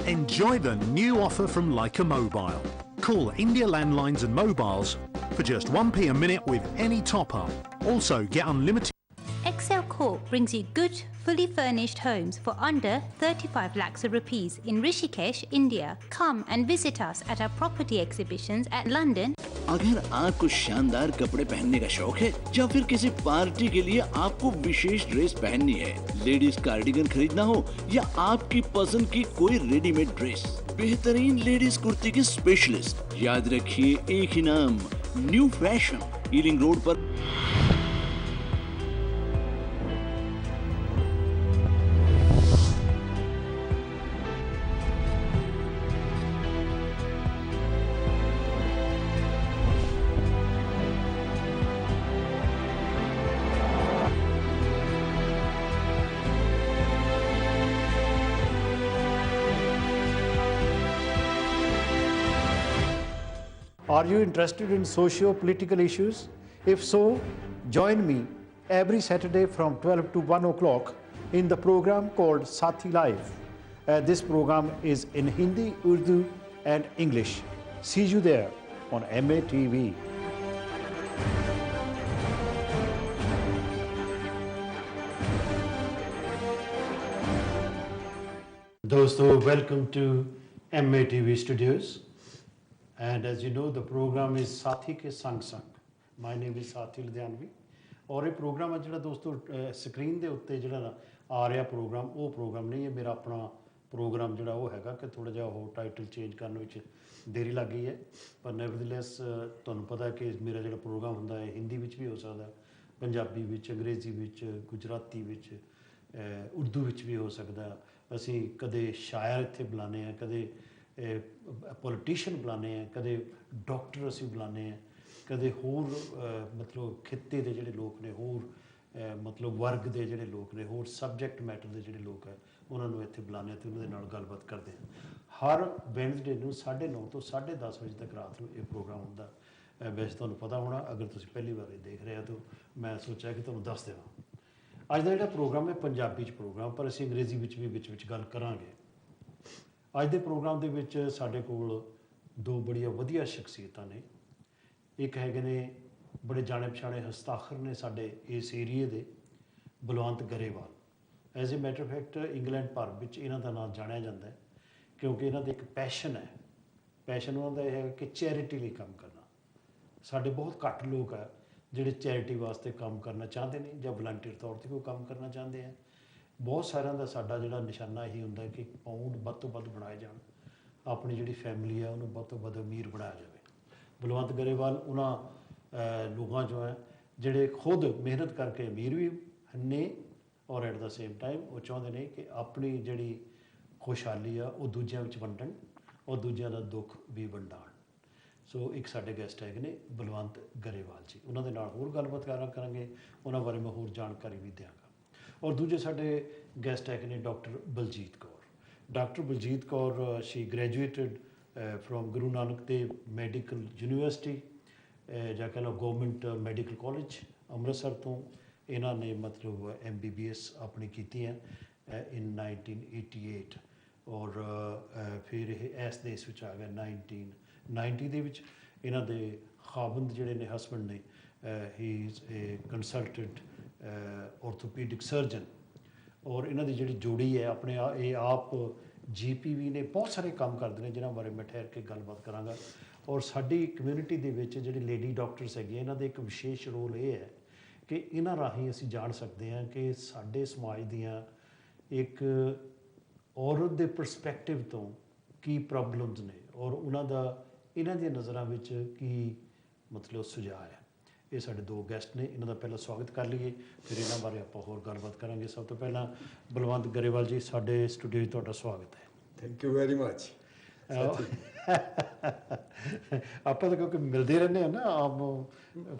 Enjoy the new offer from Leica Mobile. Call India landlines and mobiles for just 1p a minute with any top-up. Also get unlimited. Excel Corp brings you good, fully furnished homes for under 35 lakhs of rupees in Rishikesh, India. Come and visit us at our property exhibitions at London. अगर आपको शानदार कपड़े पहनने का शौक है या फिर किसी पार्टी के लिए आपको विशेष ड्रेस पहननी है, लेडीज कार्डिगन खरीदना हो या आपकी पसंद की कोई रेडीमेड ड्रेस, बेहतरीन लेडीज कुर्ती के स्पेशलिस्ट, याद रखिए एक ही नाम, न्यू फैशन, ईलिंग रोड पर। Are you interested in socio-political issues? If so, join me every Saturday from 12 to 1 o'clock in the program called Sathi Live. This program is in Hindi, Urdu and English. See you there on MATV. Dosto, welcome to MATV Studios. And as you know, the program is Sathi Ke Sang Sang. My name is Sathi Ludhianvi. और ये programme है जो दोस्तों screen के उत्ते जो आ रहा programme वो प्रोग्राम नहीं है, मेरा अपना प्रोग्राम जो वो है कि थोड़ा जहा हो टाइटल चेंज करने में देरी लग गई है, पर नेवरदलेस तुहानूं पता है कि मेरा जो प्रोग्राम होंदा है हिंदी विच भी हो सकता, पंजाबी विच, अंग्रेजी विच, गुजराती विच, उर्दू विच भी हो सकता। असीं कदे शायर इत्थे बुलाने हैं, कदे पॉलिटिशियन बुलाने हैं, कदे डॉक्टर असीं बुलाने हैं, कदे होर मतलब खित्ते के जोड़े लोग ने, होर मतलब वर्ग के जोड़े लोग ने, होर सबजैक्ट मैटर के जोड़े लोग हैं उन्होंने इत्थे बुलाने तो उन्होंने नाल गलबात करते हैं। हर वैनसडे नूं 9:30 तो 10:30 बजे तक रात को यह प्रोग्राम होंदा। वैसे तुहानूं पता होना, अगर तुसीं पहली बार देख रहे हो तो मैं सोचा कि तुहानूं दस देवां। अज दा जिहड़ा प्रोग्राम है पंजाबी प्रोग्राम, पर असीं अंग्रेजी विच भी विच गल करांगे। अज दे प्रोग्राम दे विच साडे कोल दो बड़िया वधिया शख्सियतां ने। एक हैगे ने बड़े जाने पछाणे हस्ताखर ने साडे इस एरिए दे, Balwant Grewal. As a matter fact England भर विच इन्हां दा नाम जाणिया जांदा है, क्योंकि इन्हां दा एक पैशन है। पैशन उन्हां दा यह है कि चैरिटी लई काम करना। साडे बहुत घੱਟ लोग है जिहड़े चैरिटी वास्ते काम करना चाहते हैं जां वलंटियर तौर पर कोई काम करना चाहते हैं। बहुत सारिਆਂ ਦਾ ਸਾਡਾ ਜਿਹੜਾ ਨਿਸ਼ਾਨਾ ਇਹੀ ਹੁੰਦਾ ਕਿ ਪਾਉਂਡ ਵੱਧ ਤੋਂ ਵੱਧ ਬਣਾਏ ਜਾਣ, ਆਪਣੀ ਜਿਹੜੀ ਫੈਮਿਲੀ ਹੈ ਉਹਨੂੰ ਵੱਧ ਤੋਂ ਵੱਧ ਅਮੀਰ ਬਣਾਇਆ ਜਾਵੇ। ਬਲਵੰਤ ਗਰੇਵਾਲ ਉਹਨਾਂ ਲੋਕਾਂ 'ਚੋਂ ਹੈ ਜਿਹੜੇ ਖੁਦ ਮਿਹਨਤ ਕਰਕੇ ਅਮੀਰ ਵੀ ਨੇ ਔਰ ਐਟ ਦਾ ਸੇਮ ਟਾਈਮ ਉਹ ਚਾਹੁੰਦੇ ਨੇ ਕਿ ਆਪਣੀ ਜਿਹੜੀ ਖੁਸ਼ਹਾਲੀ ਆ ਉਹ ਦੂਜਿਆਂ ਵਿੱਚ ਵੰਡਣ ਔਰ ਦੂਜਿਆਂ ਦਾ ਦੁੱਖ ਵੀ ਵੰਡਾਉਣ। ਸੋ ਇੱਕ ਸਾਡੇ ਗੈਸਟ ਹੈਗੇ ਨੇ ਬਲਵੰਤ ਗਰੇਵਾਲ ਜੀ, ਉਹਨਾਂ ਦੇ ਨਾਲ ਹੋਰ ਗੱਲਬਾਤ ਕਰਾਂਗੇ, ਉਹਨਾਂ ਬਾਰੇ ਮੈਂ ਹੋਰ ਜਾਣਕਾਰੀ ਵੀ ਦਿਆਂਗਾ। और दूजे साडे गैस्ट है ने doctor Baljit Kaur. Doctor Baljit Kaur she graduated from Guru Nanak Dev medical university जां कह लो गवर्नमेंट मैडिकल कॉलेज अमृतसर तो इन्हां ने मतलब MBBS अपनी कीती है इन 1988 और फिर इस देश विच आ गया 1990 दे विच। इन्हां दे खाबंद जिहड़े ने हसबैंड ने he is a consultant orthopaedic surgeon और इन्हां दी जिहड़ी जोड़ी है अपने ये आप GPV ने बहुत सारे काम करते हैं जिन्हां बारे मैं ठहर के गलबात करांगा। और साडी कम्यूनिटी दे विच जिहड़ी लेडी डॉक्टर्स हैगे इन्हां दा एक विशेष रोल ये है कि इन्हां राहीं असीं जाण सकते हैं कि साडे समाज दियां एक औरत दे परसपैक्टिव तो की प्रॉब्लम्स ने और उन्हां दा इन्हां दी नज़रां विच की मतलब सुझाव है। ये साढ़े दो गैस्ट ने, इन्हों का पहला स्वागत कर लीए, फिर इन्हों बारे आप होर गलबात करांगे। सब तो पहला बलवंत गरेवाल जी साढ़े स्टूडियो तुहाडा स्वागत है। Thank you very much. आप तो क्योंकि मिलते रहने हैं ना आम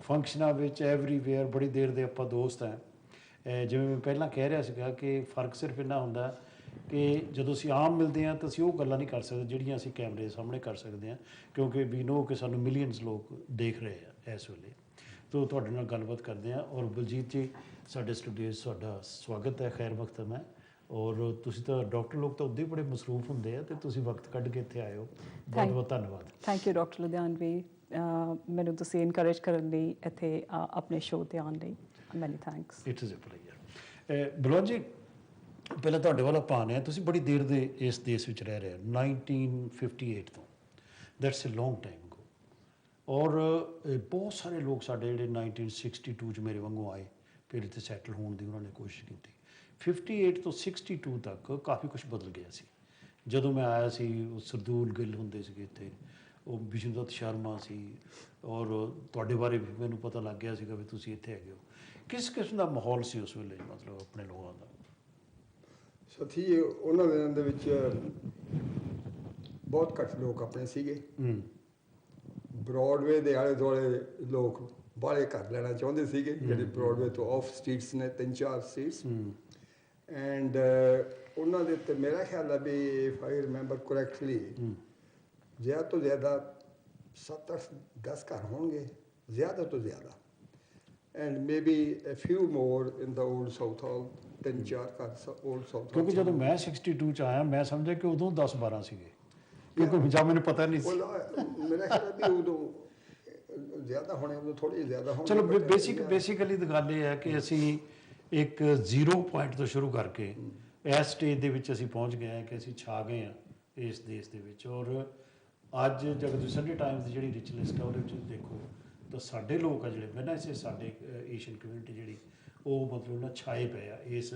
फंक्शनों विच एवरीवेयर, बड़ी देर दे आपां दोस्त हैं। जिवें मैं पहला कह रहा सीगा कि फ़र्क सिर्फ इन्ना हुंदा कि जदों असीं आम मिलते हैं तो असीं वो गल्लां नहीं कर सकते जिहड़ियां असीं कैमरे सामने कर सकते हैं, क्योंकि वी नो कि सानूं मिलियंस लोग देख रहे हैं इस वेले। तो तुहाडे नाल गलबात करते हैं। और बलजीत जी साडे स्टूडियो तुहाडा स्वागत है, खैर मकदम है। ਔਰ ਤੁਸੀਂ ਤਾਂ ਡਾਕਟਰ ਲੋਕ ਤਾਂ ਉੱਦਾਂ ਹੀ ਬੜੇ ਮਸਰੂਫ ਹੁੰਦੇ ਆ ਤੇ ਤੁਸੀਂ ਵਕਤ ਕੱਢ ਕੇ ਇੱਥੇ ਆਏ ਹੋ, ਬਹੁਤ ਬਹੁਤ ਧੰਨਵਾਦ। ਥੈਂਕ ਯੂ ਡਾਕਟਰ ਲੁਧਿਆਣਵੀ, ਮੈਨੂੰ ਤੁਸੀਂ ਇਨਕਰੇਜ ਕਰਨ ਲਈ ਇੱਥੇ ਆਪਣੇ ਸ਼ੋਅ 'ਤੇ ਆਉਣ ਲਈ many thanks. It is a pleasure. Balwant ji, ਪਹਿਲਾਂ ਤੁਹਾਡੇ ਵੱਲ ਆਪਾਂ ਆਉਂਦੇ ਹਾਂ। ਤੁਸੀਂ ਬੜੀ ਦੇਰ ਦੇ ਇਸ ਦੇਸ਼ ਵਿੱਚ ਰਹਿ ਰਹੇ ਹੋ, 1958 ਤੋਂ, ਦੈਟਸ ਅ ਲੌਂਗ ਟਾਈਮ ਅਗੋ। ਔਰ ਬਹੁਤ ਸਾਰੇ ਲੋਕ ਸਾਡੇ ਜਿਹੜੇ 1962 'ਚ ਮੇਰੇ ਵਾਂਗੂ ਆਏ, ਫਿਰ ਇੱਥੇ ਸੈਟਲ ਹੋਣ ਦੀ ਉਹਨਾਂ ਨੇ ਕੋਸ਼ਿਸ਼ ਕੀਤੀ। 58 ਤੋਂ 62 ਤੱਕ ਕਾਫੀ ਕੁਝ ਬਦਲ ਗਿਆ ਸੀ। ਜਦੋਂ ਮੈਂ ਆਇਆ ਸੀ, ਉਹ ਸਰਦੂਲ ਗਿੱਲ ਹੁੰਦੇ ਸੀਗੇ ਇੱਥੇ, ਉਹ ਵਿਸ਼ਨੂਦੱਤ ਸ਼ਰਮਾ ਸੀ, ਔਰ ਤੁਹਾਡੇ ਬਾਰੇ ਵੀ ਮੈਨੂੰ ਪਤਾ ਲੱਗ ਗਿਆ ਸੀਗਾ ਵੀ ਤੁਸੀਂ ਇੱਥੇ ਹੈਗੇ ਹੋ। ਕਿਸ ਕਿਸਮ ਦਾ ਮਾਹੌਲ ਸੀ ਉਸ ਵੇਲੇ, ਮਤਲਬ ਆਪਣੇ ਲੋਕਾਂ ਦਾ? ਸਾਥੀ ਜੀ, ਉਹਨਾਂ ਦਿਨਾਂ ਦੇ ਵਿੱਚ ਬਹੁਤ ਘੱਟ ਲੋਕ ਆਪਣੇ ਸੀਗੇ। ਬਰੋਡਵੇ ਦੇ ਆਲੇ ਦੁਆਲੇ ਲੋਕ ਬਾਹਲੇ ਘਰ ਲੈਣਾ ਚਾਹੁੰਦੇ ਸੀਗੇ, ਜਿਹੜੇ ਬਰੋਡਵੇ ਤੋਂ ਆਫ ਸਟਰੀਟਸ ਨੇ, 3-4 ਸਟਰੀਟਸ। ਐਂਡ ਉਹਨਾਂ ਦੇ ਉੱਤੇ ਮੇਰਾ ਖਿਆਲ ਹੈ ਵੀ, ਇਫ ਆਈ ਰਿਮੈਂਬਰ ਕਰੈਕਟਲੀ, ਜ਼ਿਆਦਾ ਤੋਂ ਜ਼ਿਆਦਾ 7-8-10 ਘਰ ਹੋਣਗੇ, ਜ਼ਿਆਦਾ ਤੋਂ ਜ਼ਿਆਦਾ। And maybe a few more in the old Southall, 3-4 ਘਰ ਓਲਡ ਸਾਊਥ। ਕਿਉਂਕਿ ਜਦੋਂ ਮੈਂ 62 'ਚ ਆਇਆ, ਮੈਂ ਸਮਝਿਆ ਕਿ ਉਦੋਂ 10-12 ਸੀਗੇ, ਕਿਉਂਕਿ ਜਾਂ ਮੈਨੂੰ ਪਤਾ ਨਹੀਂ ਸੀ। ਮੇਰਾ ਖਿਆਲ ਹੈ ਵੀ ਉਦੋਂ ਜ਼ਿਆਦਾ ਹੋਣੇ, ਉਦੋਂ ਥੋੜ੍ਹੇ ਜ਼ਿਆਦਾ ਹੋਣੇ। ਚਲੋ, ਬੇਸਿਕਲੀ ਤਾਂ ਗੱਲ ਇਹ ਹੈ ਕਿ ਅਸੀਂ ਇੱਕ 0 ਪੁਆਇੰਟ ਤੋਂ ਸ਼ੁਰੂ ਕਰਕੇ ਇਸ ਸਟੇਜ ਦੇ ਵਿੱਚ ਅਸੀਂ ਪਹੁੰਚ ਗਏ ਹਾਂ ਕਿ ਅਸੀਂ ਛਾ ਗਏ ਹਾਂ ਇਸ ਦੇਸ਼ ਦੇ ਵਿੱਚ। ਔਰ ਅੱਜ ਜਦ ਤੁਸੀਂ ਸੰਡੇ ਟਾਈਮਸ ਦੀ ਜਿਹੜੀ ਰਿਚ ਲਿਸਟ ਹੈ ਉਹਦੇ ਵਿੱਚ ਦੇਖੋ ਤਾਂ ਸਾਡੇ ਲੋਕ ਆ ਜਿਹੜੇ, ਮੈਂ ਨਾ ਇਸੇ ਸਾਡੇ ਏਸ਼ੀਅਨ ਕਮਿਊਨਿਟੀ ਜਿਹੜੀ, ਉਹ ਮਤਲਬ ਨਾ ਛਾਏ ਪਏ ਆ ਇਸ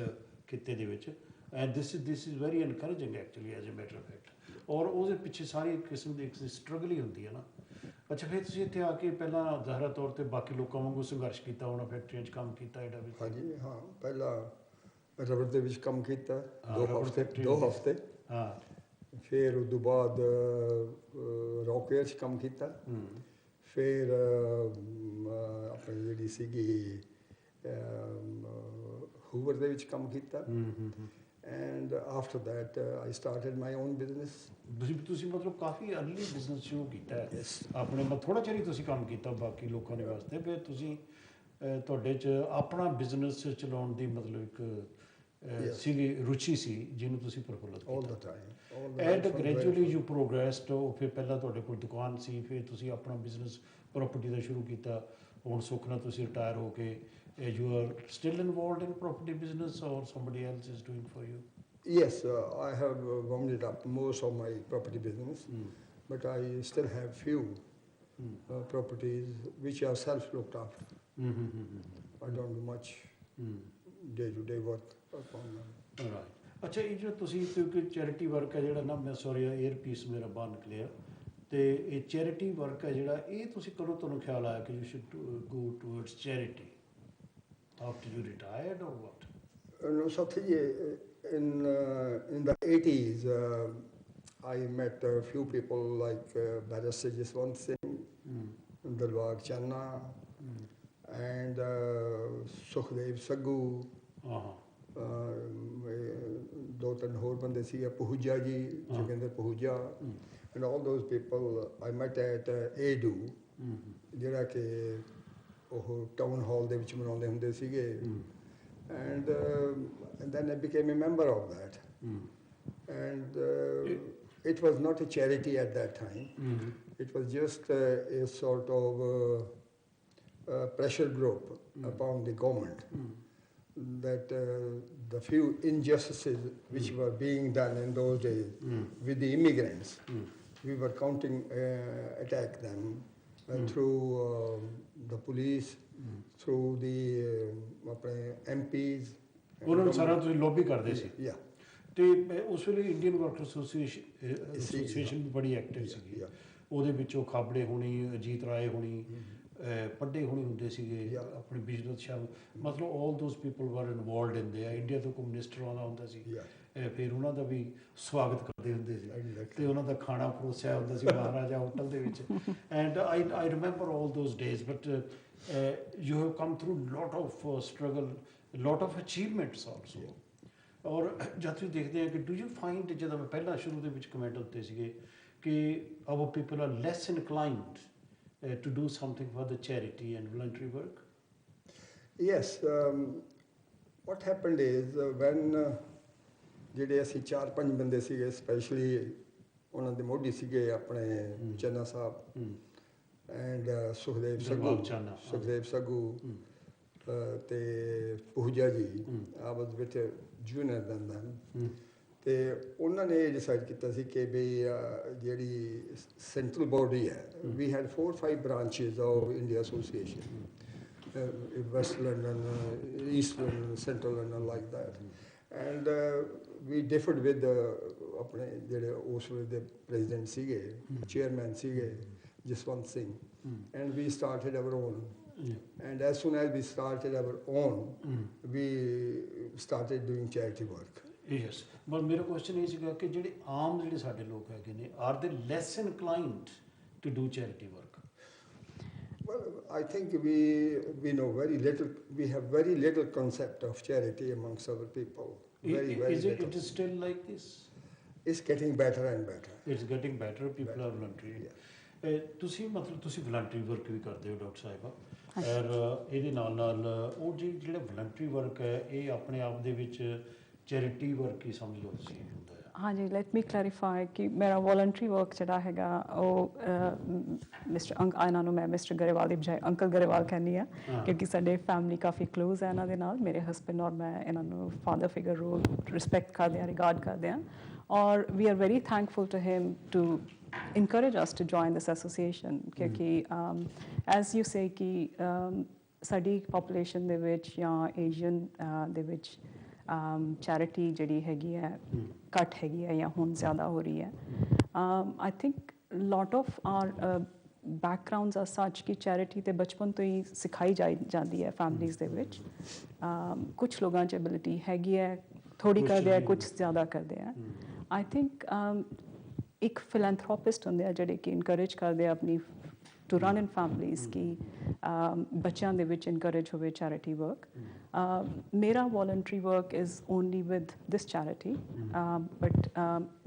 ਖਿੱਤੇ ਦੇ ਵਿੱਚ। And this is very encouraging actually, as a matter of fact. ਔਰ ਉਹਦੇ ਪਿੱਛੇ ਸਾਰੀ ਕਿਸਮ ਦੀ ਇੱਕ ਸਟਰਗਲ ਹੀ ਹੁੰਦੀ ਹੈ ਨਾ। ਅੱਛਾ, ਫਿਰ ਤੁਸੀਂ ਇੱਥੇ ਆ ਕੇ ਪਹਿਲਾਂ ਜ਼ਾਹਰਾ ਤੌਰ 'ਤੇ ਬਾਕੀ ਲੋਕਾਂ ਵਾਂਗੂ ਸੰਘਰਸ਼ ਕੀਤਾ ਹੋਣਾ, ਫੈਕਟਰੀਆਂ 'ਚ ਕੰਮ ਕੀਤਾ ਇਹਦਾ ਵੀ? ਹਾਂਜੀ, ਹਾਂ। ਪਹਿਲਾਂ ਰਬੜ ਦੇ ਵਿੱਚ ਕੰਮ ਕੀਤਾ 2 ਹਫ਼ਤੇ। ਹਾਂ। ਫਿਰ ਉਸ ਤੋਂ ਬਾਅਦ ਰੌਕਵੇਅਰ 'ਚ ਕੰਮ ਕੀਤਾ। ਫਿਰ ਆਪਣੀ ਜਿਹੜੀ ਸੀਗੀ ਹੂਵਰ ਦੇ ਵਿੱਚ ਕੰਮ ਕੀਤਾ। And after that I started my own business. ਤੁਸੀਂ ਮਤਲਬ ਕਾਫੀ ਅਰਲੀ ਬਿਜ਼ਨਸ ਸ਼ੁਰੂ ਕੀਤਾ ਹੈ ਆਪਣੇ, ਮਤਲਬ ਥੋੜ੍ਹਾ ਚਿਰ ਹੀ ਤੁਸੀਂ ਕੰਮ ਕੀਤਾ ਬਾਕੀ ਲੋਕਾਂ ਦੇ ਵਾਸਤੇ, ਫਿਰ ਤੁਸੀਂ ਤੁਹਾਡੇ 'ਚ ਆਪਣਾ ਬਿਜ਼ਨਸ ਚਲਾਉਣ ਦੀ ਮਤਲਬ ਇੱਕ ਸੀਗੀ ਰੁਚੀ ਸੀ ਜਿਹਨੂੰ ਤੁਸੀਂ ਪ੍ਰਫੁੱਲਤ ਕੀਤਾ। And gradually you progressed. ਫਿਰ ਪਹਿਲਾਂ ਤੁਹਾਡੇ ਕੋਲ ਦੁਕਾਨ ਸੀ, ਫਿਰ ਤੁਸੀਂ ਆਪਣਾ ਬਿਜ਼ਨਸ ਪ੍ਰੋਪਰਟੀ ਦਾ ਸ਼ੁਰੂ ਕੀਤਾ। ਹੁਣ ਸੁੱਖ ਨਾਲ ਤੁਸੀਂ ਰਿਟਾਇਰ ਹੋ ਕੇ you are still involved in property business or somebody else is doing for you? Yes, I have wound up most of my property business, but I still have few properties which are self-looked after. I don't do much day-to-day work upon them. Right. ਅੱਛਾ, ਇਹ ਜੋ ਤੁਸੀਂ ਕਿਉਂਕਿ charity work ਹੈ ਜਿਹੜਾ ਨਾ, ਮੈਂ sorry air piece ਮੇਰਾ ਬਾਹਰ ਨਿਕਲਿਆ, ਤੇ ਇਹ ਚੈਰਿਟੀ ਵਰਕ ਹੈ ਜਿਹੜਾ, ਇਹ ਤੁਸੀਂ ਕਦੋਂ ਤੁਹਾਨੂੰ ਖਿਆਲ ਆਇਆ ਕਿ you should go towards charity? After you retired or what? No, Sathi, in the 80s, I met a few people like Barrister Jaswant Singh, Dalwag Channa, and Sukhdev Saggu. ਦੋ ਤਿੰਨ ਹੋਰ ਬੰਦੇ ਸੀ, ਪਹੂਜਾ ਜੀ, Joginder ਪਹੂਜਾ, and all those people I met at ADU, ਜਿਹੜਾ ਕਿ ਉਹ town hall ਦੇ ਵਿੱਚ ਮਨਾਉਂਦੇ ਹੁੰਦੇ ਸੀਗੇ। And then I became a member of that. And it was not a charity at that time. It was just a sort of pressure group upon the government that the few injustices which were being done in those days with the immigrants, we were counting attack them through the police, through the ਆਪਣੇ MPs. ਉਹਨਾਂ ਨੂੰ ਸਾਰਾ ਤੁਸੀਂ lobby ਕਰਦੇ ਸੀ? ਤੇ ਉਸ ਵੇਲੇ Indian worker association ਵੀ ਬੜੀ ਐਕਟਿਵ ਸੀਗੀ। ਉਹਦੇ ਵਿੱਚੋਂ ਖਾਬੜੇ ਹੋਣੀ, ਅਜੀਤ ਰਾਏ ਹੋਣੀ, ਪੱਡੇ ਹੋਣੀ ਹੁੰਦੇ ਸੀਗੇ, ਆਪਣੇ ਬਿਜਨਸ ਸ਼ਾਮ, ਮਤਲਬ all those people were involved in ਦੇ। ਇੰਡੀਆ ਤੋਂ ਕੋਈ ਮਿਨਿਸਟਰ ਆਉਂਦਾ ਹੁੰਦਾ ਸੀ, ਫਿਰ ਉਹਨਾਂ ਦਾ ਵੀ ਸਵਾਗਤ ਕਰਦੇ ਹੁੰਦੇ ਸੀ, ਤੇ ਉਹਨਾਂ ਦਾ ਖਾਣਾ ਪਰੋਸਿਆ ਹੁੰਦਾ ਸੀ ਮਹਾਰਾਜਾ ਹੋਟਲ ਦੇ ਵਿੱਚ। And I remember all those days, but you have come through lot of struggle, lot of achievements also. ਔਰ ਜਦ ਤੁਸੀਂ ਦੇਖਦੇ ਆ ਕਿ ਡੂ ਯੂ ਫਾਈਂਡ, ਜਦੋਂ ਮੈਂ ਪਹਿਲਾਂ ਸ਼ੁਰੂ ਦੇ ਵਿੱਚ ਕਮੈਂਟ ਉੱਤੇ ਸੀਗੇ ਕਿ our people are less inclined to do something for the charity and voluntary work? Yes. What happened is when ਜਿਹੜੇ ਅਸੀਂ 4-5 ਬੰਦੇ ਸੀਗੇ ਸਪੈਸ਼ਲੀ ਉਹਨਾਂ ਦੇ ਮੋਢੀ ਸੀਗੇ ਆਪਣੇ ਚੰਨਾ ਸਾਹਿਬ ਐਂਡ ਸੁਖਦੇਵ ਸੱਗੂ ਤੇ ਪੂਜਾ ਜੀ ਆ ਵਾਸ ਵਿਦ ਜੂਨੀਅਰ ਦੈਨ ਦੈਮ ਤੇ ਉਹਨਾਂ ਨੇ ਇਹ ਡਿਸਾਈਡ ਕੀਤਾ ਸੀ ਕਿ ਵੀ ਜਿਹੜੀ ਸੈਂਟਰਲ ਬੋਡੀ ਹੈ we had 4-5 branches of India association West London, East London, Central London, like that. And we differed with ਆਪਣੇ ਜਿਹੜੇ ਉਸ ਵੇਲੇ ਦੇ ਪ੍ਰੈਜ਼ੀਡੈਂਟ ਸੀਗੇ ਚੇਅਰਮੈਨ ਸੀਗੇ Jaswant Singh and we started our own. And as soon as we started our own, we started doing charity work. Yes, but ਮੇਰਾ question ਇਹ ਸੀਗਾ ਕਿ ਜਿਹੜੇ ਆਮ ਜਿਹੜੇ ਸਾਡੇ ਲੋਕ ਹੈਗੇ ਨੇ are they less inclined to do charity work? Well, I think we know very little. We have very little concept of charity amongst our people. Very little. It is still like this? It's getting better and better. It's getting better. People are voluntary. ਤੁਸੀਂ ਮਤਲਬ ਤੁਸੀਂ voluntary work ਵੀ ਕਰਦੇ ਹੋ doctor ਸਾਹਿਬਾ ਔਰ ਇਹਦੇ ਨਾਲ ਉਹ ਜਿਹੜਾ ਵਲੰਟਰੀ ਵਰਕ ਹੈ ਇਹ ਆਪਣੇ ਆਪ ਦੇ ਵਿੱਚ ਚੈਰਿਟੀ ਵਰਕ ਹੀ ਸਮਝ ਲਓ ਤੁਸੀਂ ਹੁੰਦਾ ਹੈ ਹਾਂਜੀ ਲੈਟ ਮੀ ਕਲੈਰੀਫਾਈ ਕਿ ਮੇਰਾ ਵੋਲੰਟਰੀ ਵਰਕ ਜਿਹੜਾ ਹੈਗਾ ਉਹ ਮਿਸਟਰ ਇਹਨਾਂ ਨੂੰ ਮੈਂ ਮਿਸਟਰ ਗਰੇਵਾਲ ਦੀ ਬਜਾਏ ਅੰਕਲ ਗਰੇਵਾਲ ਕਹਿੰਦੀ ਆ ਕਿਉਂਕਿ ਸਾਡੇ ਫੈਮਿਲੀ ਕਾਫੀ ਕਲੋਜ਼ ਹੈ ਇਹਨਾਂ ਦੇ ਨਾਲ ਮੇਰੇ ਹਸਬੈਂਡ ਔਰ ਮੈਂ ਇਹਨਾਂ ਨੂੰ ਫਾਦਰ ਫਿਗਰ ਰੋਲ ਰਿਸਪੈਕਟ ਕਰਦੇ ਹਾਂ ਰਿਗਾਰਡ ਕਰਦੇ ਹਾਂ ਔਰ we are very thankful to him to encourage us to join this association ਕਿਉਂਕਿ as you say ਕਿ ਸਾਡੀ population ਦੇ ਵਿੱਚ ਜਾਂ ਏਸ਼ੀਅਨ ਦੇ ਵਿੱਚ ਚੈਰਿਟੀ ਜਿਹੜੀ ਹੈਗੀ ਹੈ ਘੱਟ ਹੈਗੀ ਹੈ ਜਾਂ ਹੁਣ ਜ਼ਿਆਦਾ ਹੋ ਰਹੀ ਹੈ I think lot of our backgrounds are such ਕਿ ਚੈਰਿਟੀ ਤੇ ਬਚਪਨ ਤੋਂ ਹੀ ਸਿਖਾਈ ਜਾਂਦੀ ਹੈ ਫੈਮਲੀਜ਼ ਦੇ ਵਿੱਚ ਕੁਛ ਲੋਕਾਂ 'ਚ ਐਬਿਲਿਟੀ ਹੈਗੀ ਹੈ ਥੋੜ੍ਹੀ ਕਰਦੇ ਆ ਕੁਛ ਜ਼ਿਆਦਾ ਕਰਦੇ ਆ I think ਇੱਕ ਫਿਲੈਂਥਰੋਪਿਸਟ ਹੁੰਦੇ ਆ ਜਿਹੜੇ ਕਿ ਇਨਕਰੇਜ ਕਰਦੇ ਆ ਆਪਣੀ ਟੂ ਰਨ ਇਨ ਫੈਮਲੀਜ਼ ਕਿ ਬੱਚਿਆਂ ਦੇ ਵਿੱਚ ਇਨਕਰੇਜ ਹੋਵੇ ਚੈਰਿਟੀ ਵਰਕ ਮੇਰਾ voluntary work is only with this charity but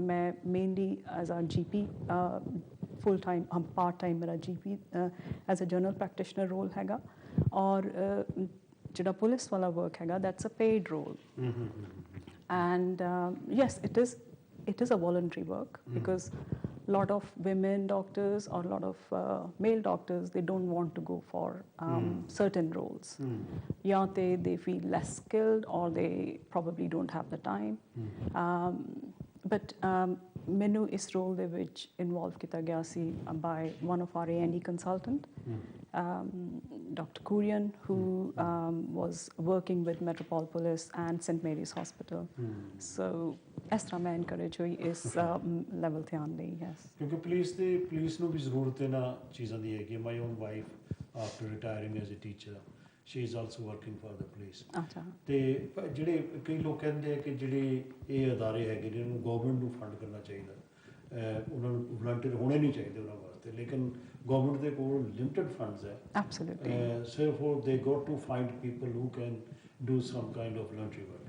ਮੈਂ mainly as a GP full time part time ਮੇਰਾ GP as a general practitioner role ਹੈਗਾ ਔਰ ਜਿਹੜਾ ਪੁਲਿਸ ਵਾਲਾ ਵਰਕ ਹੈਗਾ that's a paid role and yes it is a voluntary work because a lot of women doctors or a lot of male doctors they don't want to go for certain roles yeah they feel less skilled or they probably don't have the time but ਮੈਨੂੰ ਇਸ role ਦੇ ਵਿੱਚ involve ਕੀਤਾ ਗਿਆ ਸੀ by one of our A&E consultant Dr. Kurian who was working with Metropole Police and St. Mary's Hospital so ਇਸ ਤਰ੍ਹਾਂ ਮੈਂ encourage ਹੋਈ ਇਸ ਲੈਵਲ ਤੇ ਆਉਣ ਲਈ ਯੈਸ ਕਿਉਂਕਿ ਪੁਲਿਸ ਨੂੰ ਵੀ ਜ਼ਰੂਰਤ ਇਹਨਾਂ ਚੀਜ਼ਾਂ ਦੀ ਹੈ ਕਿ my own wife after retiring as a teacher she is also working for the police ਤੇ ਜਿਹੜੇ ਕਈ ਲੋਕ ਕਹਿੰਦੇ ਆ ਕਿ ਜਿਹੜੇ ਇਹ ਅਦਾਰੇ ਹੈਗੇ ਜਿਹਨਾਂ ਨੂੰ ਗਵਰਨਮੈਂਟ ਨੂੰ ਫੰਡ ਕਰਨਾ ਚਾਹੀਦਾ ਉਹਨਾਂ ਨੂੰ ਵਲੰਟੀਅਰ ਹੋਣੇ ਨਹੀਂ ਚਾਹੀਦੇ ਉਹਨਾਂ ਵਾਸਤੇ ਲੇਕਿਨ ਗਵਰਨਮੈਂਟ ਦੇ ਕੋਲ ਲਿਮਿਟਡ ਫੰਡਸ ਹੈ ਐਬਸੋਲੂਟਲੀ ਸਿਰਫ they got to find people who can do some kind of voluntary work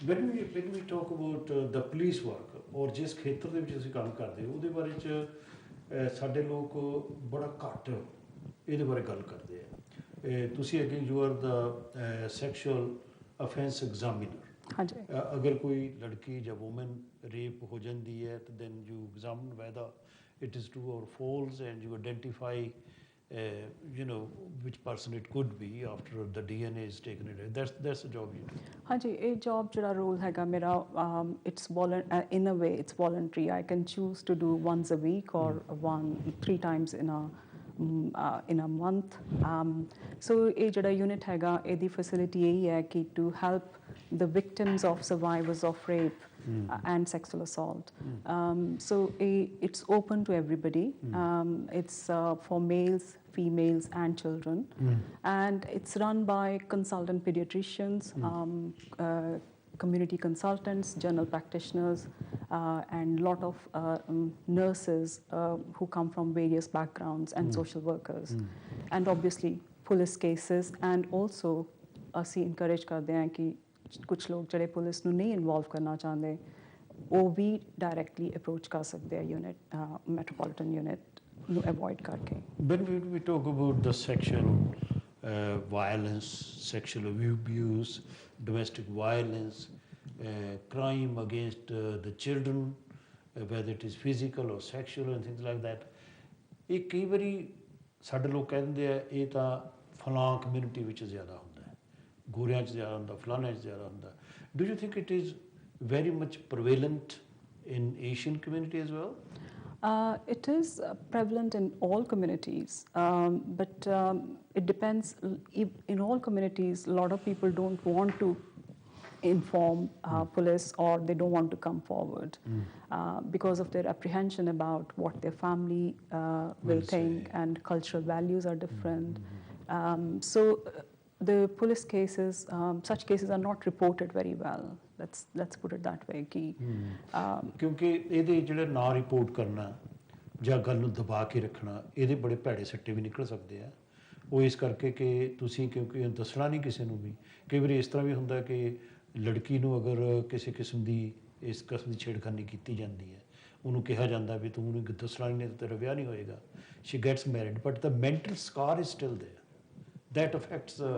when we talk about the police work ਔਰ ਜਿਸ ਖੇਤਰ ਦੇ ਵਿੱਚ ਅਸੀਂ ਕੰਮ ਕਰਦੇ ਉਹਦੇ ਬਾਰੇ 'ਚ ਸਾਡੇ ਲੋਕ ਬੜਾ ਘੱਟ ਇਹਦੇ ਬਾਰੇ ਗੱਲ ਕਰਦੇ ਆ ਤੁਸੀਂ ਅੱਗੇ you are the sexual offence examiner ਹਾਂਜੀ ਅਗਰ ਕੋਈ ਲੜਕੀ ਜਾਂ ਵੂਮਨ ਰੇਪ ਹੋ ਜਾਂਦੀ ਹੈ ਤਾਂ then you examine whether it is true or false and you identify you know which person it could be after the DNA is taken away that's a job you do ਹਾਂਜੀ ਇਹ job ਜਿਹੜਾ role ਹੈਗਾ ਮੇਰਾ it's in a way it's voluntary I can choose to do once a week or 3 times in a month so ਇਹ ਜਿਹੜਾ unit ਹੈਗਾ ਇਹਦੀ facility ਇਹੀ ਹੈ ਕਿ to help the victims of survivors of rape and sexual assault so it's open to everybody it's for males females and children and it's run by consultant pediatricians community consultants general practitioners and lot of nurses who come from various backgrounds and social workers and obviously police cases and also ਅਸੀਂ encourage ਕਰਦੇ ਹਾਂ ਕਿ ਕੁਛ ਲੋਕ ਜਿਹੜੇ police ਨੂੰ ਨਹੀਂ involve ਕਰਨਾ ਚਾਹੁੰਦੇ ਉਹ ਵੀ ਡਾਇਰੈਕਟਲੀ ਅਪਰੋਚ ਕਰ ਸਕਦੇ ਆ ਯੂਨਿਟ ਮੈਟਰੋਪੋਲੀਟਨ ਯੂਨਿਟ ਨੂੰ ਅਵੋਇਡ ਕਰਕੇ when we talk about the sexual violence sexual abuse domestic violence crime against the children, whether it is physical or sexual and things like that. ਇਹ ਕਈ ਵਾਰੀ ਸਾਡੇ ਲੋਕ ਕਹਿੰਦੇ ਆ ਇਹ ਤਾਂ ਫਲਾਂ ਕਮਿਊਨਿਟੀ ਵਿੱਚ ਜ਼ਿਆਦਾ ਹੁੰਦਾ ਹੈ, ਗੋਰਿਆਂ 'ਚ ਜ਼ਿਆਦਾ ਹੁੰਦਾ, ਫਲਾਣਿਆਂ 'ਚ ਜ਼ਿਆਦਾ ਹੁੰਦਾ. Do you think it is very much prevalent in Asian community as well? It is prevalent in all communities, but it depends. In all communities, a lot of people don't want to inform police, or they don't want to come forward because of their apprehension about what their family will think, and cultural values are different. So the police cases, such cases are not reported very well. Let's put it that way. ਕਿਉਂਕਿ ਇਹਦੇ ਜਿਹੜੇ ਨਾ report ਕਰਨਾ ਜਾਂ ਗੱਲ ਨੂੰ ਦਬਾ ਕੇ ਰੱਖਣਾ, ਇਹਦੇ ਬੜੇ ਭੈੜੇ ਸੱਟੇ ਵੀ ਨਿਕਲ ਸਕਦੇ ਆ. ਉਹ ਇਸ ਕਰਕੇ ਕਿ ਤੁਸੀਂ ਕਿਉਂਕਿ ਦੱਸਣਾ ਨਹੀਂ ਕਿਸੇ ਨੂੰ ਵੀ. ਕਈ ਵਾਰੀ ਇਸ ਤਰ੍ਹਾਂ ਵੀ ਹੁੰਦਾ ਕਿ ਲੜਕੀ ਨੂੰ ਅਗਰ ਕਿਸੇ ਕਿਸਮ ਦੀ ਇਸ ਕਿਸਮ ਦੀ ਛੇੜਖਾਨੀ ਕੀਤੀ ਜਾਂਦੀ ਹੈ, ਉਹਨੂੰ ਕਿਹਾ ਜਾਂਦਾ ਵੀ ਤੂੰ ਉਹਨੂੰ ਦੱਸਣਾ ਨਹੀਂ ਤਾਂ ਤੇਰਾ ਵਿਆਹ ਨਹੀਂ ਹੋਏਗਾ. She gets married, but the mental scar is still there. That affects the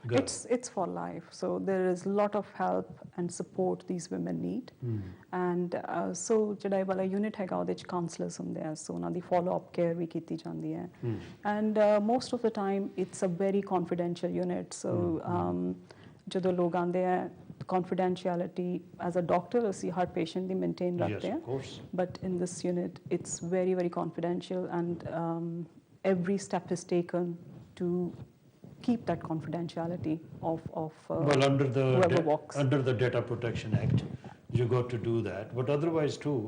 girl. It's for life. So there is a lot of help and support these women need. And so ਜਿਹੜਾ ਵਾਲਾ unit ਹੈਗਾ ਉਹਦੇ ਚ councillors ਹੁੰਦੇ ਆ, so ਉਹਨਾਂ ਦੀ follow up care ਵੀ ਕੀਤੀ ਜਾਂਦੀ ਹੈ. And most of the time it's a very confidential unit. So ਜਦੋਂ ਲੋਕ ਆਉਂਦੇ ਆ, confidentiality as a doctor ਅਸੀਂ ਹਰ patient ਦੀ maintain ਰੱਖਦੇ ਹਾਂ, but in this unit it's very very confidential, and every step is taken to keep that confidentiality of well, whoever walks. Under the Data Protection Act you got to do that, but otherwise too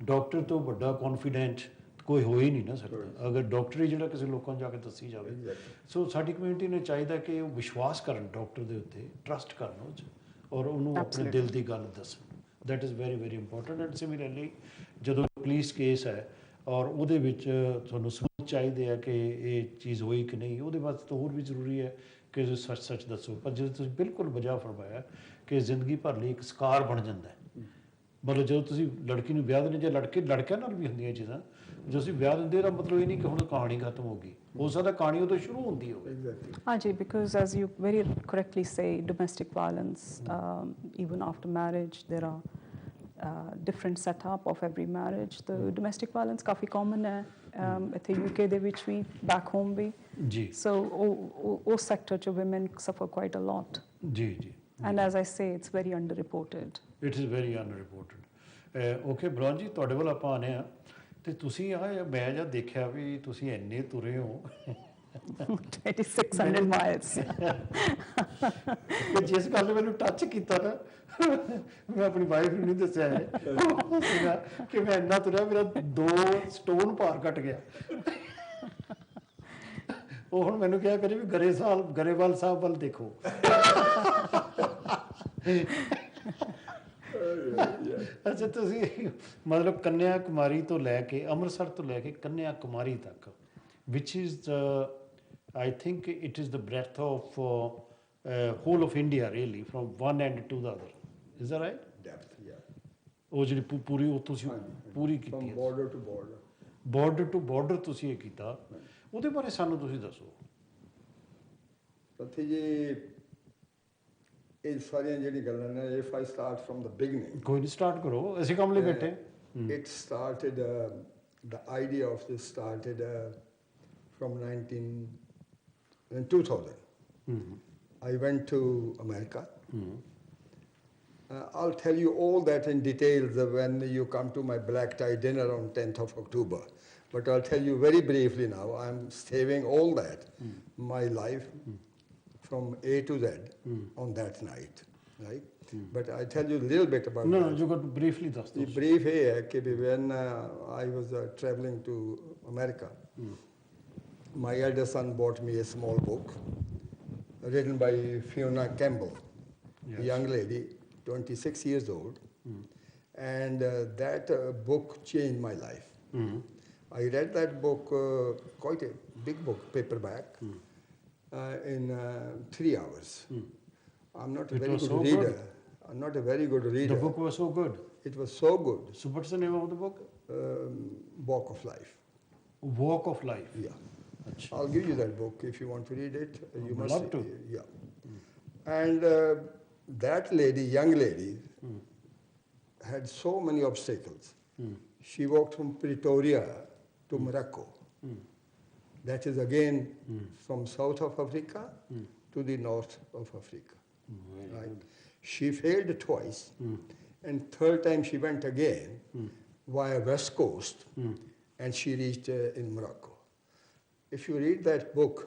doctor ਤੋਂ ਵੱਡਾ confident ਕੋਈ ਹੋ ਹੀ ਨਹੀਂ ਨਾ ਸਕਦਾ ਅਗਰ doctor ਹੀ ਜਿਹੜਾ ਕਿਸੇ ਲੋਕਾਂ ਨੂੰ ਜਾ ਕੇ ਦੱਸੀ ਜਾਵੇ. ਸੋ ਸਾਡੀ ਕਮਿਊਨਿਟੀ ਨੂੰ ਚਾਹੀਦਾ ਕਿ ਉਹ ਵਿਸ਼ਵਾਸ ਕਰਨ ਡਾਕਟਰ ਦੇ ਉੱਤੇ, ਟਰਸਟ ਕਰਨ ਉਹ 'ਚ, ਔਰ ਉਹਨੂੰ ਆਪਣੇ ਦਿਲ ਦੀ ਗੱਲ ਦੱਸਣ. That is very very important. And similarly ਜਦੋਂ ਪੁਲਿਸ ਕੇਸ ਹੈ ਔਰ ਉਹਦੇ ਵਿੱਚ ਤੁਹਾਨੂੰ ਸਬੂਤ ਚਾਹੀਦੇ ਆ ਕਿ ਇਹ ਚੀਜ਼ ਹੋਈ ਕਿ ਨਹੀਂ, ਉਹਦੇ ਵਾਸਤੇ ਤਾਂ ਹੋਰ ਵੀ ਜ਼ਰੂਰੀ ਹੈ ਕਿ ਤੁਸੀਂ ਸੱਚ ਦੱਸੋ. ਪਰ ਜਦੋਂ ਤੁਸੀਂ ਬਿਲਕੁਲ ਵਜ੍ਹਾ ਫਰਮਾਇਆ ਕਿ ਜ਼ਿੰਦਗੀ ਭਰ ਲਈ ਇੱਕ ਸਕਾਰ ਬਣ ਜਾਂਦਾ ਹੈ. ਮਤਲਬ ਜਦੋਂ ਤੁਸੀਂ ਲੜਕੀ ਨੂੰ ਵਿਆਹ ਦਿੰਦੇ, ਜਾਂ ਲੜਕਿਆਂ ਨਾਲ ਵੀ ਹੁੰਦੀਆਂ ਚੀਜ਼ਾਂ, ਜਦੋਂ ਅਸੀਂ ਵਿਆਹ ਦਿੰਦੇ ਇਹਦਾ ਮਤਲਬ ਇਹ ਨਹੀਂ ਕਿ ਹੁਣ ਕਹਾਣੀ ਖਤਮ ਹੋ ਗਈ. ਹੋ ਸਕਦਾ ਕਹਾਣੀ ਉਦੋਂ ਸ਼ੁਰੂ ਹੁੰਦੀ ਹੋਵੇ. ਹਾਂਜੀ, because as you very correctly say, domestic violence, even after marriage, there are different setup of every marriage. The domestic violence coffee common ਹੈ ਇੱਥੇ UK ਦੇ ਵਿੱਚ ਵੀ, back home ਵੀ. ਜੀ. So ਉਸ sector 'ਚ women suffer quite a lot. ਜੀ ਜੀ. And as I say, it's very underreported. It is very underreported. Okay, Balwant ਜੀ, ਤੁਹਾਡੇ ਵੱਲ ਆਪਾਂ ਆਉਂਦੇ ਹਾਂ. ਤੇ ਤੁਸੀਂ ਮੈਂ ਜਦ ਦੇਖਿਆ ਵੀ ਤੁਸੀਂ ਇੰਨੇ ਤੁਰੇ ਹੋ 2600 miles. ਜਿਸ ਗੱਲ ਨੇ ਮੈਨੂੰ ਟੱਚ ਕੀਤਾ ਨਾ, ਮੈਂ ਆਪਣੀ ਵਾਈਫ ਨੂੰ ਨਹੀਂ ਦੱਸਿਆ ਹੈ ਕਿ ਮੈਂ ਇੰਨਾ ਤੁਰਿਆ, ਮੇਰਾ 2 ਸਟੋਨ ਭਾਰ ਘਟ ਗਿਆ. ਉਹ ਹੁਣ ਮੈਨੂੰ ਕਿਹਾ ਕਰੇ ਵੀ ਗਰੇਵਾਲ ਸਾਹਿਬ ਵੱਲ ਦੇਖੋ. ਅੱਛਾ, ਤੁਸੀਂ ਮਤਲਬ ਕੰਨਿਆ ਕੁਮਾਰੀ ਤੋਂ ਲੈ ਕੇ, ਅੰਮ੍ਰਿਤਸਰ ਤੋਂ ਲੈ ਕੇ ਕੰਨਿਆ ਕੁਮਾਰੀ ਤੱਕ, which is I think it is the breadth of whole of India really, from one end to the other. Is that right? Depth, yeah. ਉਹ ਜਿਹੜੀ ਪੂਰੀ ਉਹ ਤੁਸੀਂ ਪੂਰੀ ਕੀਤੀ ਹੈ, border to border. Border to border ਤੁਸੀਂ ਇਹ ਕੀਤਾ. ਉਹਦੇ ਬਾਰੇ ਸਾਨੂੰ ਤੁਸੀਂ ਦੱਸੋ. ਸਾਥੀ ਜੀ, ਇਹ ਸਾਰੀਆਂ ਜਿਹੜੀਆਂ ਗੱਲਾਂ ਨੇ, if I start from the beginning. ਕੋਈ ਨਹੀਂ, ਸਟਾਰਟ ਕਰੋ, ਅਸੀਂ ਕੰਮ ਲਈ ਬੈਠੇ. It started, the idea of this started from 2000. I went to America. I'll tell you all that in details when you come to my black tie dinner on 10th of October. But I'll tell you very briefly now, I'm saving all that, my life, from A to Z on that night, right? But I tell you a little bit about No, that. you got to briefly ਦੱਸ ਦਿਓ. The brief is when I was traveling to America, my elder son bought me a small book written by Fiona Campbell, a young lady, 26 years old, and that book changed my life. I read that book, quite a big book, paperback, in 3 hours. I'm not a very good reader. I'm not a very good reader. The book was so good. It was so good. So what's the name of the book? Walk of Life. Walk of Life. Yeah. Achha. I'll give you that book if you want to read it. You I'd must love to. Yeah. And that lady, young lady, had so many obstacles. She walked from Pretoria to Morocco. That is again from south of Africa to the north of Africa. Right? She failed twice, and third time she went again via West Coast, and she reached in Morocco. If you read that book,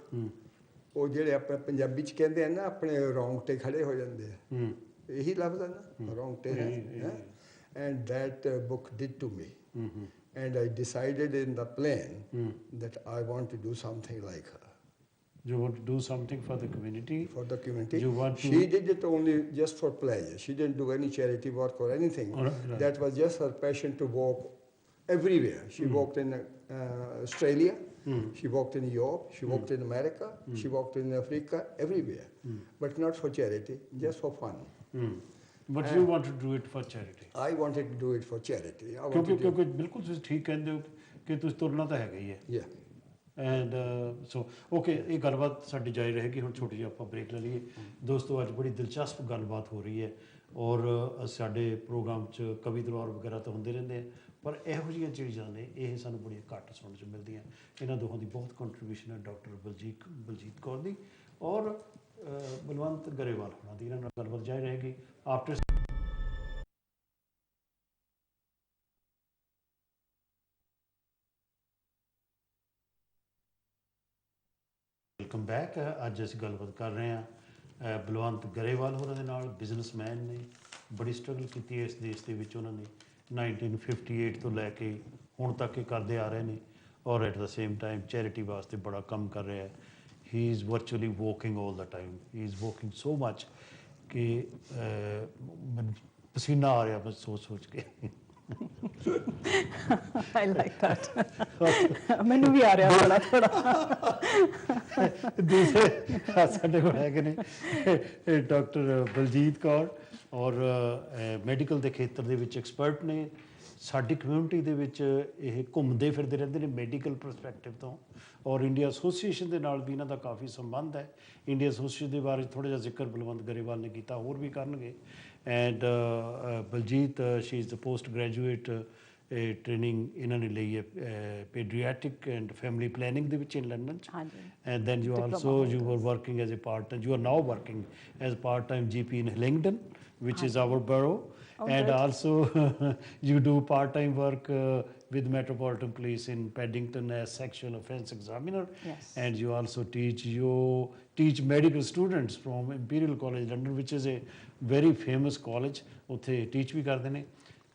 ਉਹ ਜਿਹੜੇ ਆਪਣੇ ਪੰਜਾਬੀ ਚ ਕਹਿੰਦੇ ਆ ਨਾ ਆਪਣੇ ਰੌਂਗਟੇ ਖੜੇ ਹੋ ਜਾਂਦੇ ਆ ਇਹੀ ਲਫ਼ਜ਼ ਆ ਨਾ ਰੌਂਗਟੇ ਹੈ and that book did to me. And I decided in the plane that I want to do something like her. You want to do something for the community? For the community. You want to... She did it only just for pleasure. She didn't do any charity work or anything. Right. That was just her passion to walk everywhere. She walked in Australia, she walked in Europe, she walked in America, she walked in Africa, everywhere. But not for charity, just for fun. But you want to do it for charity? I wanted to do it for charity. क्योंकि बिल्कुल ਤੁਸੀਂ ठीक ਕਹਿੰਦੇ ਹੋ ਕਿ ਤੁਸੀਂ ਤੁਰਨਾ ਤਾਂ ਹੈਗਾ ਹੀ ਹੈ. Yeah. ਐਂਡ ਸੋ ਓਕੇ ਇਹ ਗੱਲਬਾਤ ਸਾਡੀ ਜਾਰੀ ਰਹੇਗੀ ਹੁਣ ਛੋਟੀ ਜਿਹੀ ਆਪਾਂ ਬ੍ਰੇਕ ਲੈ ਲਈਏ ਦੋਸਤੋ ਅੱਜ ਬੜੀ ਦਿਲਚਸਪ ਗੱਲਬਾਤ ਹੋ ਰਹੀ ਹੈ ਔਰ ਸਾਡੇ ਪ੍ਰੋਗਰਾਮ 'ਚ ਕਵੀ ਦਰਬਾਰ ਵਗੈਰਾ ਤਾਂ ਹੁੰਦੇ ਰਹਿੰਦੇ ਆ ਪਰ ਇਹੋ ਜਿਹੀਆਂ ਚੀਜ਼ਾਂ ਨੇ ਇਹ ਸਾਨੂੰ ਬੜੀਆਂ ਘੱਟ ਸੁਣਨ 'ਚ ਮਿਲਦੀਆਂ ਇਹਨਾਂ ਦੋਹਾਂ ਦੀ ਬਹੁਤ ਕੰਟਰੀਬਿਊਸ਼ਨ ਹੈ ਡਾਕਟਰ ਬਲਜੀਤ ਕੌਰ ਦੀ ਔਰ ਬਲਵੰਤ ਗਰੇਵਾਲ ਹੋਣਾ ਦੀ ਇਹਨਾਂ ਨਾਲ ਗੱਲਬਾਤ ਜਾਰੀ ਰਹੇਗੀ ਆਫਟਰ ਵੈਲਕਮ ਬੈਕ ਅੱਜ ਅਸੀਂ ਗੱਲਬਾਤ ਕਰ ਰਹੇ ਹਾਂ ਬਲਵੰਤ ਗਰੇਵਾਲ ਹੋਰਾਂ ਦੇ ਨਾਲ ਬਿਜ਼ਨਸਮੈਨ ਨੇ ਬੜੀ ਸਟਰਗਲ ਕੀਤੀ ਹੈ ਇਸ ਦੇਸ਼ ਦੇ ਵਿੱਚ ਉਹਨਾਂ ਨੇ 1958 ਤੋਂ ਲੈ ਕੇ ਹੁਣ ਤੱਕ ਇਹ ਕਰਦੇ ਆ ਰਹੇ ਨੇ ਔਰ at the same time charity ਵਾਸਤੇ ਬੜਾ ਕੰਮ ਕਰ ਰਿਹਾ ਹੈ he is virtually walking all the time he is walking so much ਕਿ ਮੈਨੂੰ ਪਸੀਨਾ ਆ ਰਿਹਾ ਬਸ ਸੋਚ ਕੇ I like that. ਮੈਨੂੰ ਵੀ ਆ ਰਿਹਾ ਬੜਾ ਥੋੜਾ ਦੂਸਰੇ ਸਾਡੇ ਕੋਲ ਹੈਗੇ ਨੇ ਡਾਕਟਰ ਬਲਜੀਤ ਕੌਰ ਔਰ ਮੈਡੀਕਲ ਦੇ ਖੇਤਰ ਦੇ ਵਿੱਚ ਐਕਸਪਰਟ ਨੇ ਸਾਡੀ ਕਮਿਊਨਿਟੀ ਦੇ ਵਿੱਚ ਇਹ ਘੁੰਮਦੇ ਫਿਰਦੇ ਰਹਿੰਦੇ ਨੇ ਮੈਡੀਕਲ ਪਰਸਪੈਕਟਿਵ ਤੋਂ ਔਰ ਇੰਡੀਆ ਐਸੋਸੀਏਸ਼ਨ ਦੇ ਨਾਲ ਵੀ ਇਹਨਾਂ ਦਾ ਕਾਫੀ ਸੰਬੰਧ ਹੈ ਇੰਡੀਆ ਐਸੋਸੀਏਸ਼ਨ ਦੇ ਬਾਰੇ ਥੋੜ੍ਹਾ ਜਿਹਾ ਜ਼ਿਕਰ ਬਲਵੰਤ ਗਰੇਵਾਲ ਨੇ ਕੀਤਾ ਹੋਰ ਵੀ ਕਰਨਗੇ and Baljit she is the post graduate training ਇਹਨਾਂ ਨੇ ਲਈ ਹੈ ਪੀਡੀਆਟ੍ਰਿਕ ਐਂਡ ਫੈਮਿਲੀ ਪਲੈਨਿੰਗ ਦੇ ਵਿੱਚ ਇਨ ਲੰਡਨ 'ਚ and then you also you were working as a part time you are now working as part time GP in Hillingdon which is our borough. And also you do part-time work with Metropolitan Police in Paddington as sexual offence examiner. Yes. And you also teach medical students from Imperial College London, which is a very famous college. Uthe teach bhi karde ne.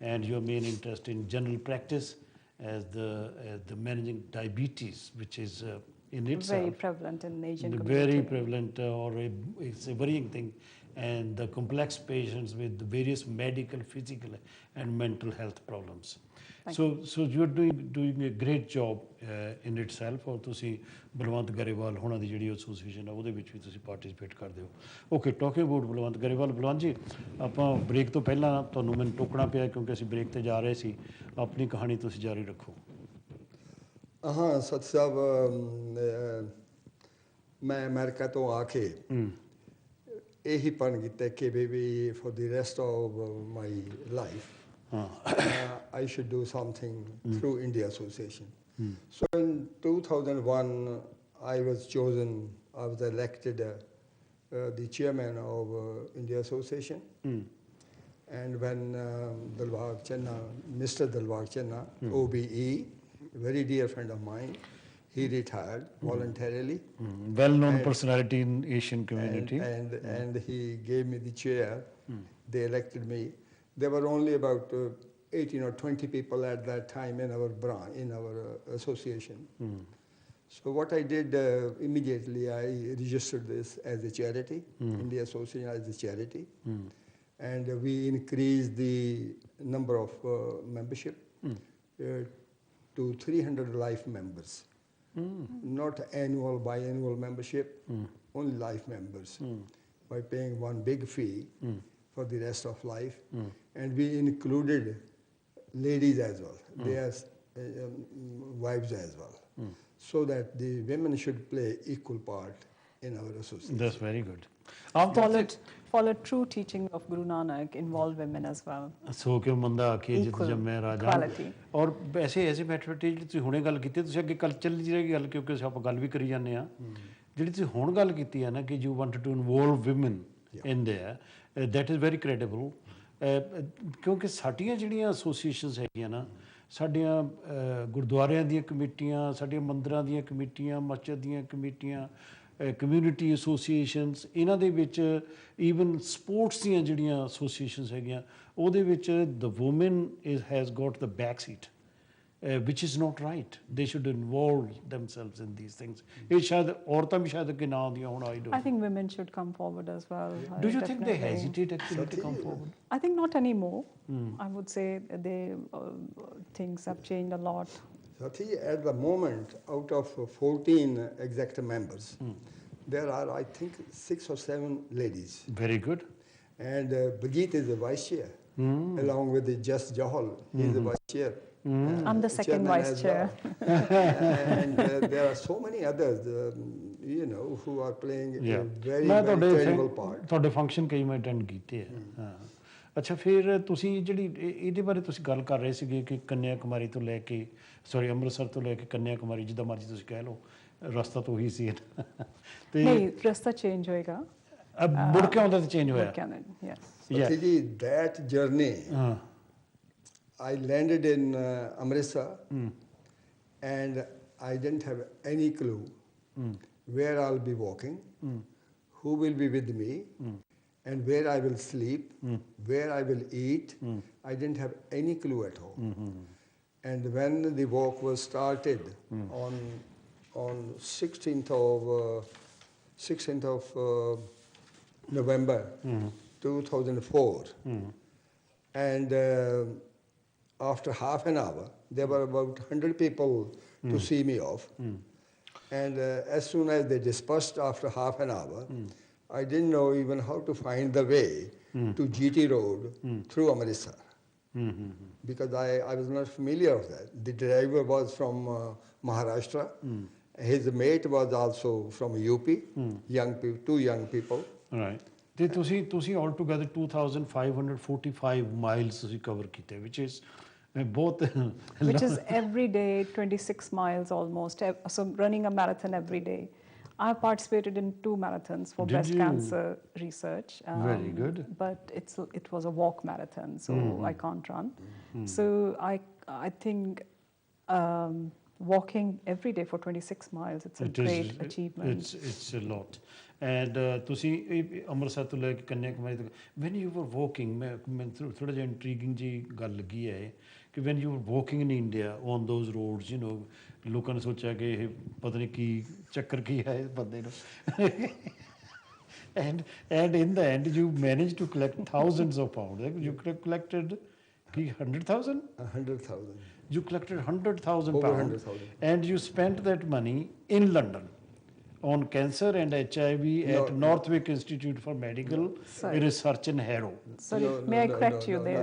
And your main interest in general practice as the managing diabetes, which is in itself very prevalent in Asian community. Very prevalent, it's a worrying thing. And the complex patients with various medical, physical, and mental health problems. So you're doing a great job in itself. और तुसी बलवंत गरेवाल होना दी जिहड़ी association है ਉਹਦੇ ਵਿੱਚ ਵੀ ਤੁਸੀਂ participate ਕਰਦੇ ਹੋ okay talking about Balwant Grewal Balwant ਜੀ ਆਪਾਂ ਬ੍ਰੇਕ ਤੋਂ ਪਹਿਲਾਂ ਤੁਹਾਨੂੰ ਮੈਨੂੰ ਟੋਕਣਾ ਪਿਆ ਕਿਉਂਕਿ ਅਸੀਂ ਬ੍ਰੇਕ ਤੇ ਜਾ ਰਹੇ ਸੀ ਆਪਣੀ ਕਹਾਣੀ ਤੁਸੀਂ ਜਾਰੀ ਰੱਖੋ ਹਾਂ ਸਤ ਸਾਹਿਬ ਮੈਂ ਅਮਰੀਕਾ ਤੋਂ ਆ ਕੇ ਇਹੀ ਪਨ ਕੀਤਾ ਕਿ baby for the rest of my life I should do something through India Association. So in 2001 I was elected the chairman of India Association. And when Mr. Dalwag Chenna, OBE, very dear friend of mine, he retired voluntarily. Well-known personality in Asian community. And he gave me the chair. They elected me. There were only about 18 or 20 people at that time in our branch, in our association. So what I did immediately, I registered this as a charity, India Association as a charity. And we increased the number of membership to 300 life members. Not annual, biannual membership, only life members, by paying one big fee for the rest of life. And we included ladies as well, their wives as well, so that the women should play equal part in our association. That's very good. Follow true teaching of Guru Nanak, involve women as well. ਸੋ ਕਿ ਮੰਦਾ ਆਖੇ ਜਿਤ Equal ਜੰਮੇ ਰਾਜਾ equality. ਔਰ ਵੈਸੇ ਐਸੇ ਮੈਟਰਟੀ ਜਿਹੜੀ ਤੁਸੀਂ ਹੁਣੇ ਗੱਲ ਕੀਤੀ ਤੁਸੀਂ ਅੱਗੇ ਕੱਲ ਚੱਲੀ ਜਾਏਗੀ ਗੱਲ ਕਿਉਂਕਿ ਅਸੀਂ ਆਪਾਂ ਗੱਲ ਵੀ ਕਰੀ ਜਾਂਦੇ ਆ ਜਿਹੜੀ ਤੁਸੀਂ ਹੁਣ ਗੱਲ ਕੀਤੀ ਹੈ ਨਾ ਕਿ you want to involve women in there that is very credible ਕਿਉਂਕਿ ਸਾਡੀਆਂ ਜਿਹੜੀਆਂ ਐਸੋਸੀਏਸ਼ਨਸ ਹੈਗੀਆਂ ਨਾ ਸਾਡੀਆਂ ਗੁਰਦੁਆਰਿਆਂ ਦੀਆਂ ਕਮੇਟੀਆਂ ਸਾਡੀਆਂ ਮੰਦਰਾਂ ਦੀਆਂ ਕਮੇਟੀਆਂ ਮਸਜਿਦ ਦੀਆਂ ਕਮੇਟੀਆਂ ਕਮਿਊਨਿਟੀ ਐਸੋਸੀਏਸ਼ਨਸ ਇਹਨਾਂ ਦੇ ਵਿੱਚ ਈਵਨ ਸਪੋਰਟਸ ਦੀਆਂ ਜਿਹੜੀਆਂ ਐਸੋਸੀਏਸ਼ਨਸ ਹੈਗੀਆਂ ਉਹਦੇ ਵਿੱਚ the woman has got the back seat which is not right. They should involve themselves in these things. ਇਹ ਸ਼ਾਇਦ ਔਰਤਾਂ ਵੀ ਸ਼ਾਇਦ ਕਿ ਨਾ ਆਉਂਦੀਆਂ ਹੁਣ I don't know. I think women should come forward as well. Do you think they hesitate actually to come forward? I think not anymore. I would say they things have changed a lot. Sathi, at the moment, out of 14 executive members, there are, I think, 6 or 7 ladies. Very good. And Baljit is the vice chair, along with the Just Jahal. He is the vice chair. I'm the second vice chair. And there are so many others, you know, who are playing a very, ਮੈਂ very credible part. ਤੁਹਾਡੇ function ਕਈ ਮੈਂ attend ਕੀਤੇ ਆ ਹਾਂ ਅੱਛਾ ਫਿਰ ਤੁਸੀਂ ਜਿਹੜੀ ਇਹਦੇ ਬਾਰੇ ਤੁਸੀਂ ਗੱਲ ਕਰ ਰਹੇ ਸੀਗੇ ਕਿ ਕੰਨਿਆ ਕੁਮਾਰੀ ਤੋਂ ਲੈ ਕੇ ਸੌਰੀ ਅੰਮ੍ਰਿਤਸਰ ਤੋਂ ਲੈ ਕੇ ਕੰਨਿਆ ਕੁਮਾਰੀ ਜਿੱਦਾਂ ਮਰਜ਼ੀ ਤੁਸੀਂ ਕਹਿ ਲਓ ਰਸਤਾ ਤਾਂ ਉਹੀ ਸੀ ਤੇ ਨਹੀਂ ਰਸਤਾ ਚੇਂਜ ਹੋਏਗਾ ਮੁੜ ਕੇ ਆਉਂਦਾ ਤਾਂ ਚੇਂਜ ਹੋਇਆ ਮੁੜ ਕੇ ਆਉਂਦਾ yes Sathi ji, that journey, I landed in Amritsar and I didn't have any clue where I'll be walking, who will be with me, and where I will sleep, where I will eat. I didn't have any clue at all. And when the walk was started on 16th of November 2004, and after half an hour, there were about 100 people to see me off. And as soon as they dispersed after half an hour, I didn't know even how to find the way to GT Road through Amritsar. Because I was not familiar with that. The driver was from Maharashtra. His mate was also from UP, two young people. Right. ਤੇ ਤੁਸੀਂ ਆਲ together 2545 miles ਤੁਸੀਂ cover ਕੀਤੇ which is ਬਹੁਤ which is every day 26 miles almost so running a marathon every day. I participated in 2 marathons for breast cancer research. Very good. But it was a walk marathon, so I can't run. So I think walking every day for 26 miles, it's a great achievement. It's a lot. And ਤੁਸੀਂ ਅੰਮ੍ਰਿਤਸਰ ਤੋਂ ਲੈ ਕੇ ਕੰਨਿਆ ਕੁਮਾਰੀ ਤੱਕ when you were walking ਮੈਂ ਥੋੜਾ ਜਿਹਾ intriguing ਜੀ ਗੱਲ ਲੱਗੀ ਹੈ ਕਿ when you were walking in India on those roads, you know, ਲੋਕਾਂ ਨੇ ਸੋਚਿਆ ਕਿ ਇਹ ਪਤਾ ਨਹੀਂ ਕੀ ਚੱਕਰ ਕੀ ਹੈ ਇਸ ਬੰਦੇ ਨੂੰ and in the end you managed to collect thousands of pounds. You collected 100,000? 100,000. You collected 100,000 Over pounds 100,000. and you spent that money in London on cancer and HIV at Northwick Institute for Medical Research in Harrow. Sorry, may I correct you there?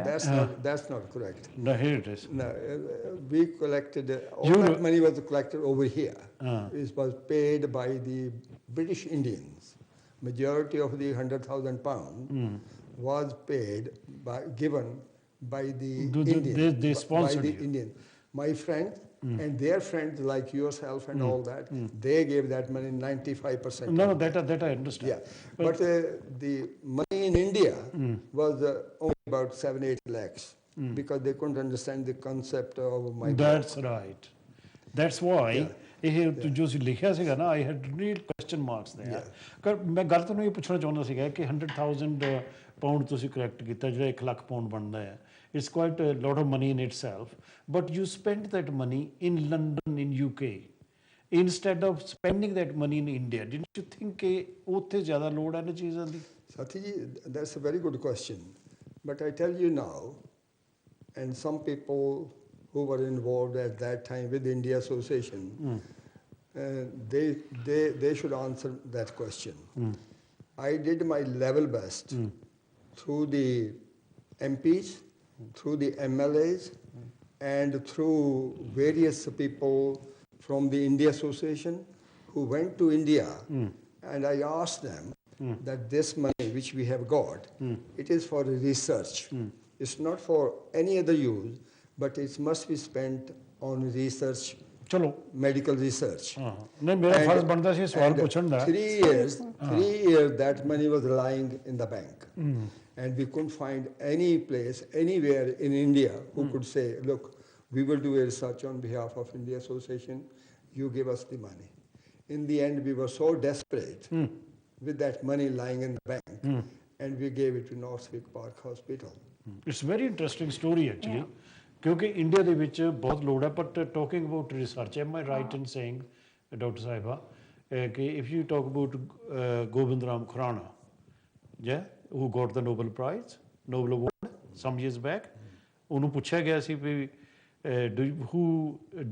That's not correct. No, here it is. No, we collected, all that money was collected over here. It was paid by the British Indians. Majority of the 100,000 pounds was paid given by the Indians. They sponsored by the you. Indians. My friends and their friends like yourself and all that, they gave that money 95%. No, that I understand. Yeah, but the money in India was only about 7-8 lakhs because they couldn't understand the concept of my. That's right. That's why. ਇਹ ਜੋ ਸੀ ਲਿਖਿਆ ਸੀਗਾ ਨਾ I had real question marks there. ਕਰ ਮੈਂ ਗੱਲ ਤੁਹਾਨੂੰ ਇਹ ਪੁੱਛਣਾ ਚਾਹੁੰਦਾ ਸੀਗਾ ਕਿ 100,000 ਪਾਉਂਡ ਤੁਸੀਂ ਕਰੈਕਟ ਕੀਤਾ ਜਿਹੜਾ 1 ਲੱਖ ਪਾਉਂਡ ਬਣਦਾ ਹੈ. It's quite a lot of money in itself, but you spent that money in London, in UK, instead of spending that money in India. Didn't you think ਕਿ ਉੱਥੇ ਜ਼ਿਆਦਾ ਲੋੜ ਹੈ ਨਾ ਚੀਜ਼ਾਂ ਦੀ? Sathi ji, that's a very good question. But I tell you now, and some people who were involved at that time with the India Association, they should answer that question. I did my level best through the MPs, through the MLAs, and through various people from the India Association who went to India, and I asked them that this money which we have got, it is for research. It's not for any other use, but it must be spent on research, ਚਲੋ medical research. ਨਹੀਂ ਮੇਰਾ ਫਰਜ਼ ਬਣਦਾ ਸੀ ਸਵਾਲ And ਪੁੱਛਣ ਦਾ 3 years that money was lying in the bank. And we couldn't find any place, anywhere in India who could say, look, we will do a research on behalf of India Association, you give us the money. In the end, we were so desperate with that money lying in the bank, and we gave it to Northwick Park Hospital. It's very interesting story actually ਕਿਉਂਕਿ India ਦੇ ਵਿੱਚ ਬਹੁਤ ਲੋੜ ਹੈ but talking about research am I right in saying doctor ਸਾਹਿਬਾ ਕਿ if you talk about Gobind Ram Khurana ਜੈ who got the Nobel prize Nobel award some years back ਉਹਨੂੰ ਪੁੱਛਿਆ ਗਿਆ ਸੀ ਵੀ do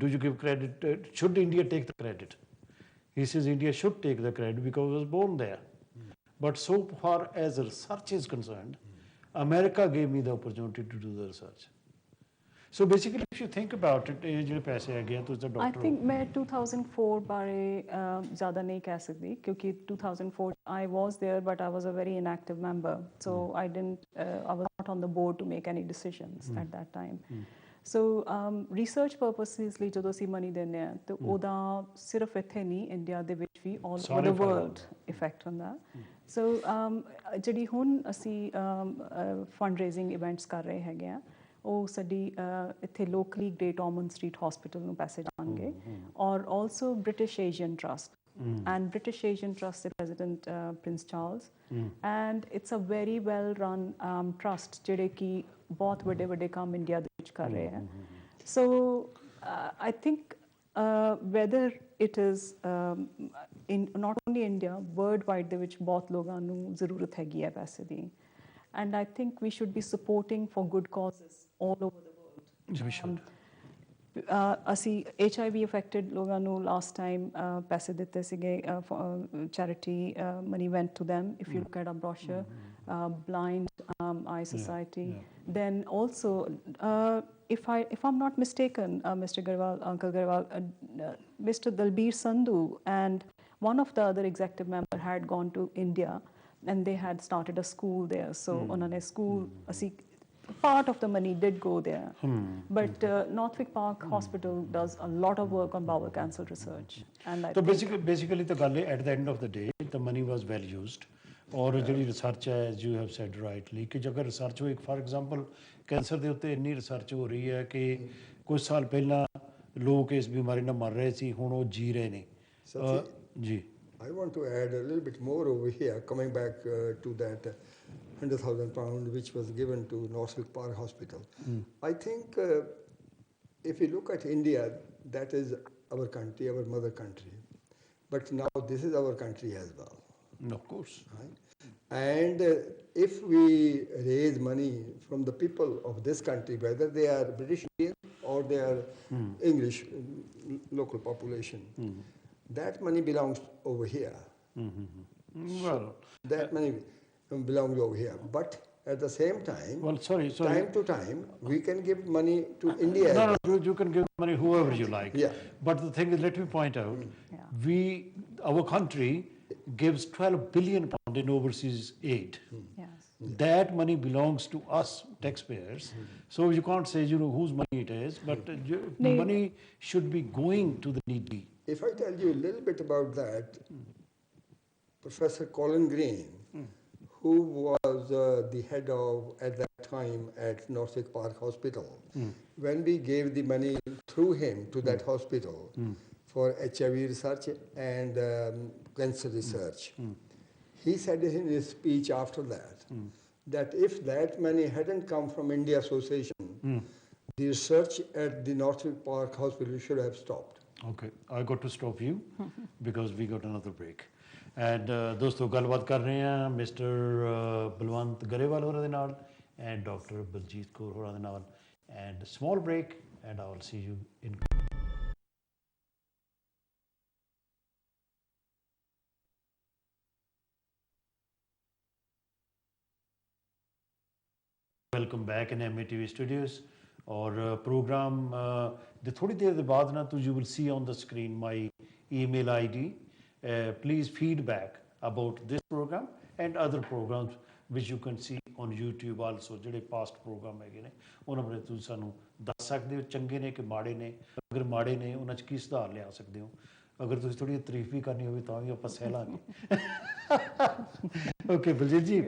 you give credit should India take the credit he says India should take the credit because was born there but so far as research is concerned America gave me the opportunity to do the research. So basically, if you think about it, जो पैसे आ गए तो इस doctor. I think मैं 2004 बारे ज़्यादा नहीं कह सकती क्योंकि 2004 I was there but I was a very inactive member, so I was not on the board to make any decisions at that time. So research purposes ਲਈ ਜਦੋਂ ਅਸੀਂ money ਦਿੰਦੇ ਹਾਂ ਤੇ ਉਹਦਾ ਸਿਰਫ ਇੱਥੇ ਨਹੀਂ ਇੰਡੀਆ ਦੇ ਵਿੱਚ ਵੀ all over the world effect ਹੁੰਦਾ. So ਜਿਹੜੀ ਹੁਣ ਅਸੀਂ ਫੰਡ ਰੇਜ਼ਿੰਗ ਇਵੈਂਟਸ ਕਰ ਰਹੇ ਹੈਗੇ ਆ ਉਹ ਸਾਡੀ ਇੱਥੇ ਲੋਕਲੀ ਗ੍ਰੇਟ ਆਰਮਨ ਸਟਰੀਟ ਹਸਪੀਟਲ ਨੂੰ ਪੈਸੇ ਜਾਣਗੇ ਔਰ also British Asian trust and British Asian Trust the President Prince Charles and it's a very well run trust ਜਿਹੜੇ ਕਿ ਬਹੁਤ ਵੱਡੇ ਵੱਡੇ ਕੰਮ ਇੰਡੀਆ ਦੇ ਵਿੱਚ ਕਰ ਰਹੇ ਹੈ so I think whether it is in not only India worldwide ਦੇ ਵਿੱਚ ਬਹੁਤ ਲੋਕਾਂ ਨੂੰ ਜ਼ਰੂਰਤ ਹੈਗੀ ਹੈ ਪੈਸੇ ਦੀ and I think we should be supporting for good causes all over the world. We should. ਅਸੀਂ HIV affected ਲੋਕਾਂ ਨੂੰ ਲਾਸਟ ਟਾਈਮ ਪੈਸੇ ਦਿੱਤੇ ਸੀਗੇ charity money went to them if you look at our brochure. Blind Eye Society. Then also if I'm not mistaken Mr. Grewal, Uncle Grewal, Mr. Dalbir Sandhu and one of the other executive member had gone to India and they had started a school there so ਉਹਨਾਂ ਨੇ school ਅਸੀਂ part of the money did go there but Northwick Park Hospital does a lot of work on bowel cancer research and I so basically the ਗੱਲ at the end of the day the money was well used ਔਰ ਜਿਹੜੀ research ਹੈ as you have said rightly ਕਿ ਜੇਕਰ research ਹੋਈ for example cancer ਦੇ ਉੱਤੇ ਇੰਨੀ ਰਿਸਰਚ ਹੋ ਰਹੀ ਹੈ ਕਿ ਕੁਝ ਸਾਲ ਪਹਿਲਾਂ ਲੋਕ ਇਸ ਬਿਮਾਰੀ ਨਾਲ ਮਰ ਰਹੇ ਸੀ ਹੁਣ ਉਹ ਜੀ ਰਹੇ ਨੇ ਜੀ I want to add a little bit more over here, coming back to that £100,000 which was given to Northwick Park Hospital. I think if you look at India, that is our country, our mother country. But now this is our country as well. Of course. Right? And if we raise money from the people of this country, whether they are British Indian or they are English local population, that money belongs over here. Well, that money belongs over here. But at the same time, time to time, we can give money to India. No, you can give money whoever you like. Yeah. But the thing is, let me point out, our country gives 12 billion pound in overseas aid. yes That money belongs to us taxpayers. So you can't say whose money it is, but money should be going to the needy. If I tell you a little bit about that, Professor Colin Green, who was the head of, at that time, at Northwick Park Hospital, when we gave the money through him to that hospital for HIV research and cancer research, he said in his speech after that, that if that money hadn't come from India Association, the research at the Northwick Park Hospital should have stopped. Okay, I got to stop you because we got another break. And ਦੋਸਤੋ ਗੱਲਬਾਤ ਕਰ ਰਹੇ ਹਾਂ mister Balwant Grewal ਹੋਰਾਂ ਦੇ ਨਾਲ and Dr. Baljit Kaur ਹੋਰਾਂ ਦੇ ਨਾਲ and small break and I will see you in Welcome back in MATV Studios. Or program the थोड़ी देर के बाद ना you will see on the screen my email ID. Please feedback about this program and other programs which you can see on YouTube also, ਜਿਹੜੇ past program ਹੈਗੇ ਨੇ ਉਹਨਾਂ ਬਾਰੇ ਤੁਸੀਂ ਸਾਨੂੰ ਦੱਸ ਸਕਦੇ ਹੋ, ਚੰਗੇ ਨੇ ਕਿ ਮਾੜੇ ਨੇ, ਅਗਰ ਮਾੜੇ ਨੇ ਉਹਨਾਂ 'ਚ ਕੀ ਸੁਧਾਰ ਲਿਆ ਸਕਦੇ ਹੋ, ਅਗਰ ਤੁਸੀਂ ਥੋੜੀ ਤਾਰੀਫ ਵੀ ਕਰਨੀ ਹੋਵੇ ਤਾਂ ਵੀ ਆਪਾਂ ਸਹਿ ਲਾਂਗੇ। ਓਕੇ ਬਲਜੀਤ ਜੀ,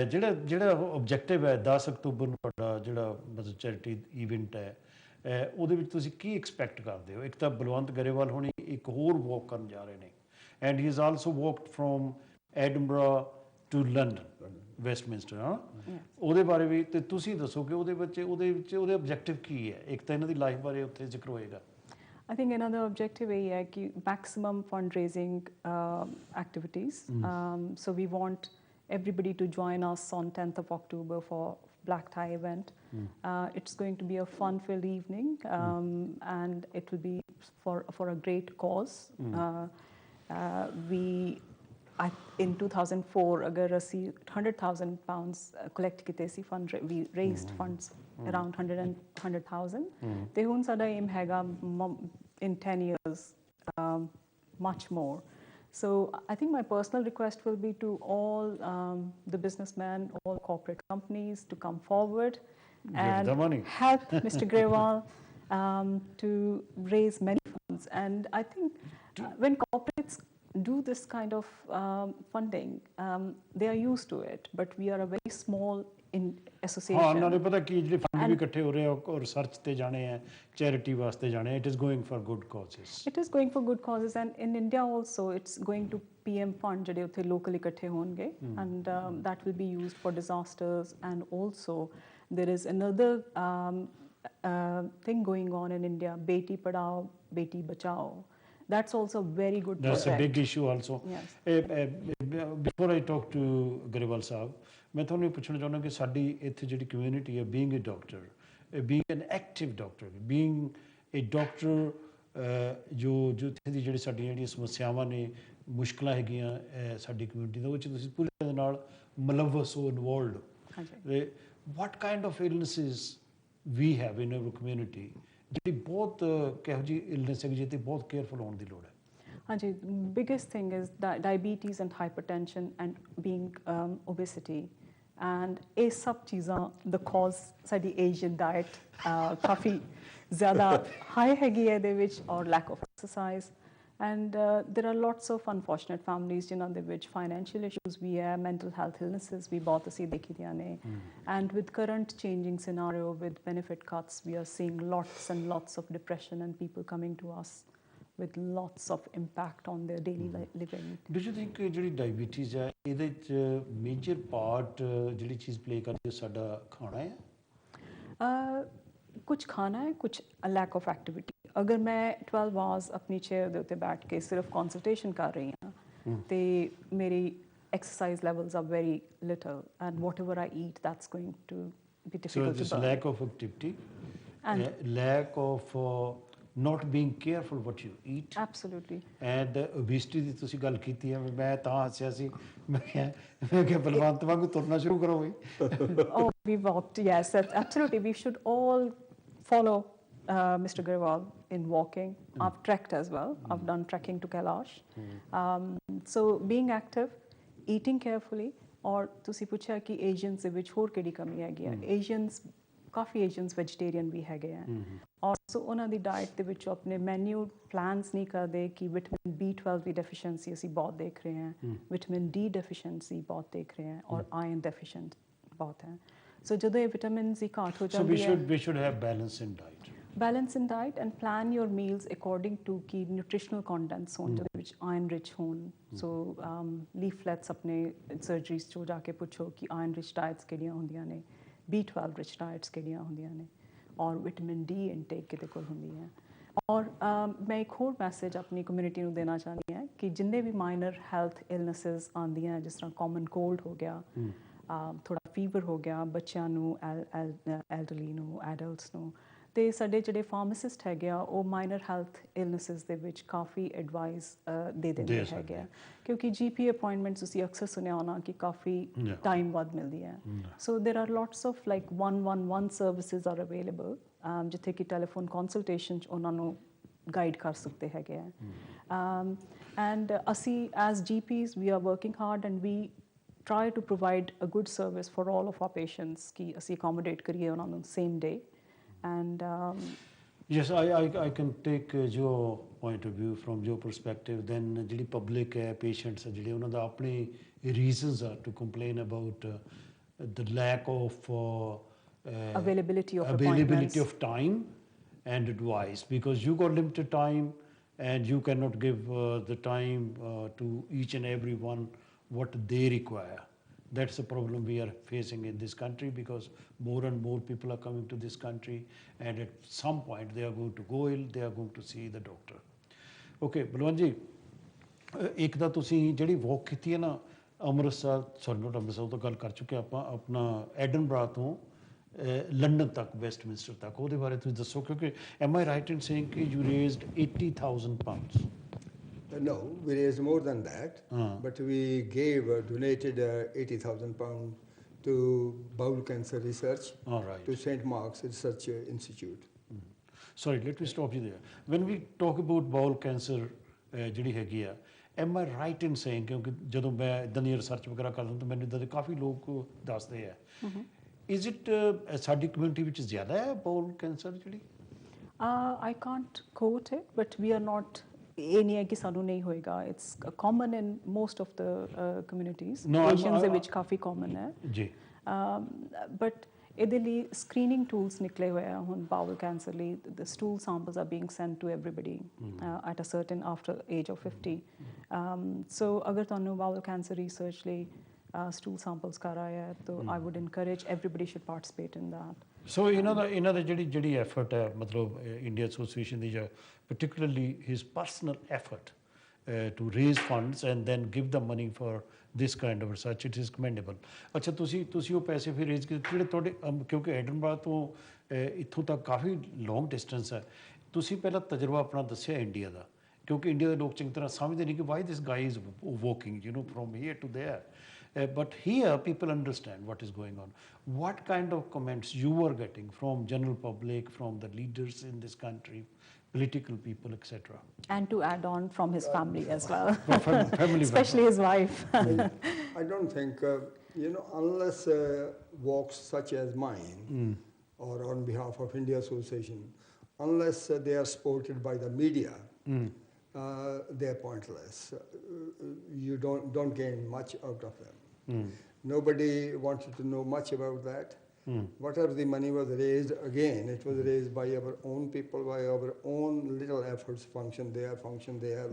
ਜਿਹੜਾ ਆਬਜੈਕਟਿਵ ਹੈ 10 ਅਕਤੂਬਰ ਨੂੰ ਤੁਹਾਡਾ ਜਿਹੜਾ ਮਤਲਬ ਚੈਰਿਟੀ ਇਵੈਂਟ ਹੈ, ਉਹਦੇ ਵਿੱਚ ਤੁਸੀਂ ਕੀ ਐਕਸਪੈਕਟ ਕਰਦੇ ਹੋ? ਇੱਕ ਤਾਂ ਬਲਵੰਤ ਗਰੇਵਾਲ ਹੋਣੀ ਇੱਕ ਹੋਰ ਵਾਕ ਕਰਨ ਜਾ ਰਹੇ ਨੇ, and he is also walked from Edinburgh to London, Westminster, ਹਾਂ, ਉਹਦੇ ਬਾਰੇ ਵੀ ਤੇ ਤੁਸੀਂ ਦੱਸੋ ਕਿ ਉਹਦੇ ਉਹਦੇ ਆਬਜੈਕਟਿਵ ਕੀ ਹੈ? ਇੱਕ ਤਾਂ ਇਹਨਾਂ ਦੀ ਲਾਈਫ ਬਾਰੇ ਉੱਥੇ ਜ਼ਿਕਰ ਹੋਏਗਾ। I think another objective is maximum fundraising activities. So we want everybody to join us on 10th of October for Black Tie event. It's going to be a fun-filled evening, and it will be for a great cause. In 2004, agar ਅਸੀਂ 100,000 pounds collect ਕੀਤੇ ਸੀ we raised funds around 100,000 ਤੇ ਹੁਣ ਸਾਡਾ aim ਹੈਗਾ in 10 years much more. So I think my personal request will be to all the businessmen, all corporate companies to come forward and help Mr. Grewal to raise many funds. And I think when corporates do this kind of funding, they are used to it, but we are a very small association. ਹਾਂ, ਨਾਲੇ ਪਤਾ ਕੀ ਜਿਹੜੇ fund ਵੀ ਇਕੱਠੇ ਹੋ ਰਹੇ ਆ ਔਰ research ਤੇ ਜਾਣੇ ਆ, ਚੈਰਿਟੀ ਵਾਸਤੇ ਜਾਣੇ ਆ, it is going for good causes. It is going for good causes, and in India also it's going to PM fund ਜਿਹੜੇ ਉੱਥੇ ਲੋਕਲ ਇਕੱਠੇ ਹੋਣਗੇ, and that will be used for disasters. And also there is another thing going on in India, Beti Padhao, Beti Bachao. That's also a very good project. That's a big issue also. Yes. Before I talk to Grewal ਸਾਹਿਬ, ਮੈਂ ਤੁਹਾਨੂੰ ਪੁੱਛਣਾ ਚਾਹੁੰਦਾ ਕਿ ਸਾਡੀ ਇੱਥੇ ਜਿਹੜੀ community ਹੈ, being A doctor, being an active doctor, being A doctor, ਜੋ ਇੱਥੇ ਦੀ ਜਿਹੜੀ ਸਾਡੀਆਂ ਜਿਹੜੀਆਂ ਸਮੱਸਿਆਵਾਂ ਨੇ, ਮੁਸ਼ਕਲਾਂ ਹੈਗੀਆਂ ਸਾਡੀ ਕਮਿਊਨਿਟੀ ਦੇ, ਉਹ 'ਚ ਤੁਸੀਂ ਪੂਰੀ ਤਰ੍ਹਾਂ ਨਾਲ ਮੁਲੱਵਸ ਹੋ, involved. What kind of illnesses we have in our community, ਜਿਹੜੀ ਬਹੁਤ ਕਿਹੋ ਜਿਹੀ ਇਲਨੈਸ ਹੈਗੀ ਜਿਹਦੇ 'ਤੇ ਬਹੁਤ ਕੇਅਰਫੁਲ ਹੋਣ ਦੀ ਲੋੜ ਹੈ? Anji, biggest thing is diabetes and hypertension and being obesity, and ਇਹ ਸਭ ਚੀਜ਼ਾਂ the cause ਸਾਡੀ Asian diet ਕਾਫੀ ਜ਼ਿਆਦਾ ਹਾਈ ਹੈਗੀ ਹੈ ਇਹਦੇ ਵਿੱਚ, ਔਰ lack of exercise, and there are lots of unfortunate families ਜਿਨ੍ਹਾਂ ਦੇ ਵਿੱਚ financial issues ਵੀ ਹੈ, mental health illnesses ਵੀ ਬਹੁਤ ਅਸੀਂ ਦੇਖੀ ਦੀਆਂ ਨੇ, and with current changing scenario with benefit cuts, we are seeing lots and lots of depression and people coming to us with lots of impact on their daily living. Do you think ਜਿਹੜੀ diabetes ਹੈ ਇਹਦੇ 'ਚ major part ਜਿਹੜੀ ਚੀਜ਼ play ਕਰਦੀ ਹੈ ਸਾਡਾ ਖਾਣਾ ਹੈ? ਕੁਛ ਖਾਣਾ ਹੈ, ਕੁਛ lack of activity. ਅਗਰ ਮੈਂ 12 hours ਆਪਣੀ ਚੇਅਰ ਦੇ ਉੱਤੇ ਬੈਠ ਕੇ ਸਿਰਫ ਕੰਸਲਟੇਸ਼ਨ ਕਰ ਰਹੀ ਹਾਂ ਤੇ ਮੇਰੀ exercise levels are very little, and whatever I eat, that's going to be difficult to burn. So this lack of activity and lack of not being careful what you eat. Absolutely. And obesity ਦੀ ਤੁਸੀਂ ਗੱਲ ਕੀਤੀ ਹੈ, ਮੈਂ ਤਾਂ ਹੱਸਿਆ ਸੀ, ਮੈਂ ਕਿਹਾ ਬਲਵੰਤ ਵਾਂਗੂ ਤੁਰਨਾ ਸ਼ੁਰੂ ਕਰੋ ਵੀ। Oh, we walked, yes, absolutely. We should all follow Mr. Grewal in walking. I've trekked as well. I've done trekking to Kailash. So being active, eating carefully, ਔਰ ਤੁਸੀਂ ਪੁੱਛਿਆ ਕਿ ਏਸ਼ੀਅਨਸ ਦੇ ਵਿੱਚ ਹੋਰ ਕਿਹੜੀ ਕਮੀ ਹੈਗੀ ਹੈ? ਕਾਫੀ ਏਸ਼ੀਅਨਸ ਵੈਜੀਟੇਰੀਅਨ ਵੀ ਹੈਗੇ ਆ, ਔਰ ਸੋ ਉਹਨਾਂ ਦੀ ਡਾਇਟ ਦੇ ਵਿੱਚ ਆਪਣੇ ਮੈਨਿਊ ਪਲਾਨਸ ਨਹੀਂ ਕਰਦੇ ਕਿ ਵਿਟਾਮਿਨ B12 ਦੀ ਡੈਫੀਸ਼ੀਐਂਸੀ ਅਸੀਂ ਬਹੁਤ ਦੇਖ ਰਹੇ ਹਾਂ, ਵਿਟਾਮਿਨ D ਡੈਫੀਸ਼ੀਐਂਸੀ ਬਹੁਤ ਦੇਖ ਰਹੇ ਹਾਂ, ਔਰ ਆਇਰਨ ਡੈਫੀਸ਼ੀਐਂਟ ਬਹੁਤ ਹੈ। ਸੋ ਜਦੋਂ ਇਹ ਵਿਟਾਮਿਨਸ ਦੀ ਘਾਟ ਹੋ ਜਾਂਦੀ ਹੈ, we should have balance in diet. Balance in diet, and plan your meals according to key nutritional contents ਹੋਣ ਜਿਹਦੇ ਵਿੱਚ iron rich ਹੋਣ। ਸੋ ਲੀਫਲੈਟਸ ਆਪਣੇ ਸਰਜਰੀਜ਼ 'ਚੋਂ ਜਾ ਕੇ ਪੁੱਛੋ ਕਿ iron rich diets ਕਿਹੜੀਆਂ ਹੁੰਦੀਆਂ ਨੇ, B12 rich diets ਕਿਹੜੀਆਂ ਹੁੰਦੀਆਂ ਨੇ, ਔਰ ਵਿਟਾਮਿਨ D ਇਨਟੇਕ ਕਿਹਦੇ ਕੋਲ ਹੁੰਦੀ ਹੈ। ਔਰ ਮੈਂ ਇੱਕ ਹੋਰ ਮੈਸੇਜ ਆਪਣੀ ਕਮਿਊਨਿਟੀ ਨੂੰ ਦੇਣਾ ਚਾਹੁੰਦੀ ਹਾਂ ਕਿ ਜਿੰਨੇ ਵੀ ਮਾਈਨਰ ਹੈਲਥ ਇਲਨੈਸਿਸ ਆਉਂਦੀਆਂ, ਜਿਸ ਤਰ੍ਹਾਂ ਕਾਮਨ ਕੋਲਡ ਹੋ ਗਿਆ, ਥੋੜ੍ਹਾ ਫੀਵਰ ਹੋ ਗਿਆ ਬੱਚਿਆਂ ਨੂੰ, ਐਲਡਰਲੀ ਨੂੰ, ਐਡਲਟਸ ਨੂੰ, ਅਤੇ ਸਾਡੇ ਜਿਹੜੇ ਫਾਰਮਾਸਿਸਟ ਹੈਗੇ ਆ ਉਹ ਮਾਈਨਰ ਹੈਲਥ ਇਲਨੈਸਿਸ ਦੇ ਵਿੱਚ ਕਾਫੀ ਐਡਵਾਈਸ ਦੇ ਦਿੰਦੇ ਹੈਗੇ ਆ, ਕਿਉਂਕਿ GP ਅਪੁਆਇੰਟਮੈਂਟਸ ਤੁਸੀਂ ਅਕਸਰ ਸੁਣਿਆ ਹੋਣਾ ਕਿ ਕਾਫੀ ਟਾਈਮ ਬਾਅਦ ਮਿਲਦੀ ਹੈ। So there are lots of like 111 services are available, ਜਿੱਥੇ ਕਿ ਟੈਲੀਫੋਨ ਕੰਸਲਟੇਸ਼ਨ 'ਚ ਉਹਨਾਂ ਨੂੰ ਗਾਈਡ ਕਰ ਸਕਦੇ ਹੈਗੇ ਆ ਐਂਡ ਅਸੀਂ as GPs we are working hard and we try to provide a good service for all of our patients ਕਿ ਅਸੀਂ accommodate ਕਰੀਏ ਉਹਨਾਂ ਨੂੰ same day and Yes, I can take your point of view from your perspective. Then ਜਿਹੜੀ public ਹੈ patients ਜਿਹੜੇ ਉਹਨਾਂ ਦਾ ਆਪਣੇ reasons are to complain about the lack of availability of time and advice, because you got limited time and you cannot give the time to each and every one what they require. That's the problem we are facing in this country, because more and more people are coming to this country and at some point they are going to go ill, they are going to see the doctor. Okay, Balwant ji, ਇੱਕ ਤਾਂ ਤੁਸੀਂ ਜਿਹੜੀ ਵਾਕ ਕੀਤੀ ਹੈ ਨਾ Amritsar, sorry note Amritsar ਤੋਂ ਗੱਲ ਕਰ ਚੁੱਕੇ ਆਪਾਂ, ਆਪਣਾ ਐਡਨਬਰਾ ਤੋਂ ਲੰਡਨ ਤੱਕ, ਵੈਸਟਮਿੰਸਟਰ ਤੱਕ, ਉਹਦੇ ਬਾਰੇ ਤੁਸੀਂ ਦੱਸੋ, ਕਿਉਂਕਿ am I right in saying ਕਿ you raised 80,000 pounds? No, we raised more than that, but we donated 80,000 pounds to bowel cancer research, to St. Mark's Research Institute. Sorry, let me stop you there. When we talk about bowel cancer, ਜਿਹੜੀ ਹੈਗੀ ਆ, am I right in saying, ਕਿਉਂਕਿ ਜਦੋਂ ਮੈਂ ਇੱਦਾਂ ਦੀ research ਵਗੈਰਾ ਕਰਦਾ ਤਾਂ ਮੈਨੂੰ ਇੱਦਾਂ ਦੇ ਕਾਫੀ ਲੋਕ ਦੱਸਦੇ ਆ, is it ਸਾਡੀ ਕਮਿਊਨਿਟੀ ਵਿੱਚ ਜ਼ਿਆਦਾ ਹੈ bowel cancer ਜਿਹੜੀ? I can't quote it, but we are not ਇਹ ਨਹੀਂ ਹੈ ਕਿ ਸਾਨੂੰ ਨਹੀਂ ਹੋਏਗਾ, it's common in most of the communities, Asians ਦੇ ਵਿੱਚ ਕਾਫੀ ਕਾਮਨ ਹੈ ਜੀ, ਬਟ ਇਹਦੇ ਲਈ ਸਕਰੀਨਿੰਗ ਟੂਲਸ ਨਿਕਲੇ ਹੋਏ ਆ ਹੁਣ ਬਾਵਲ ਕੈਂਸਰ ਲਈ, the stool samples are being sent to everybody at a certain after age of 50, so ਅਗਰ ਤੁਹਾਨੂੰ ਬਾਵਲ ਕੈਂਸਰ ਰਿਸਰਚ ਲਈ stool samples ਕਰ ਆਇਆ ਤਾਂ I would encourage everybody should participate in that. So ਇਹਨਾਂ ਦਾ ਜਿਹੜੀ effort ਹੈ, ਮਤਲਬ ਇੰਡੀਆ ਐਸੋਸੀਏਸ਼ਨ ਦੀ, ਜਾਂ particularly his personal effort to raise funds and then give the money for this kind of research, it is commendable. ਅੱਛਾ, ਤੁਸੀਂ ਉਹ ਪੈਸੇ ਫਿਰ ਰੇਜ਼ ਕੀਤੇ ਜਿਹੜੇ ਤੁਹਾਡੇ, ਕਿਉਂਕਿ ਐਡਨਬਰਾ ਤੋਂ ਇੱਥੋਂ ਤੱਕ ਕਾਫੀ ਲੌਂਗ ਡਿਸਟੈਂਸ ਹੈ, ਤੁਸੀਂ ਪਹਿਲਾਂ ਤਜਰਬਾ ਆਪਣਾ ਦੱਸਿਆ ਇੰਡੀਆ ਦਾ, ਕਿਉਂਕਿ ਇੰਡੀਆ ਦੇ ਲੋਕ ਚੰਗੀ ਤਰ੍ਹਾਂ ਸਮਝਦੇ ਨਹੀਂ ਕਿ why this guy is walking, from here to there. But here people understand what is going on. What kind of comments you were getting from general public, from the leaders in this country, political people, etc.? And to add on, from his family as well. Family especially his wife. I don't think, unless walks such as mine or on behalf of India Association, unless they are supported by the media, they are pointless. You don't gain much out of them. Nobody wanted to know much about that. Whatever the money was raised, again, it was raised by our own people, by our own little efforts, function there,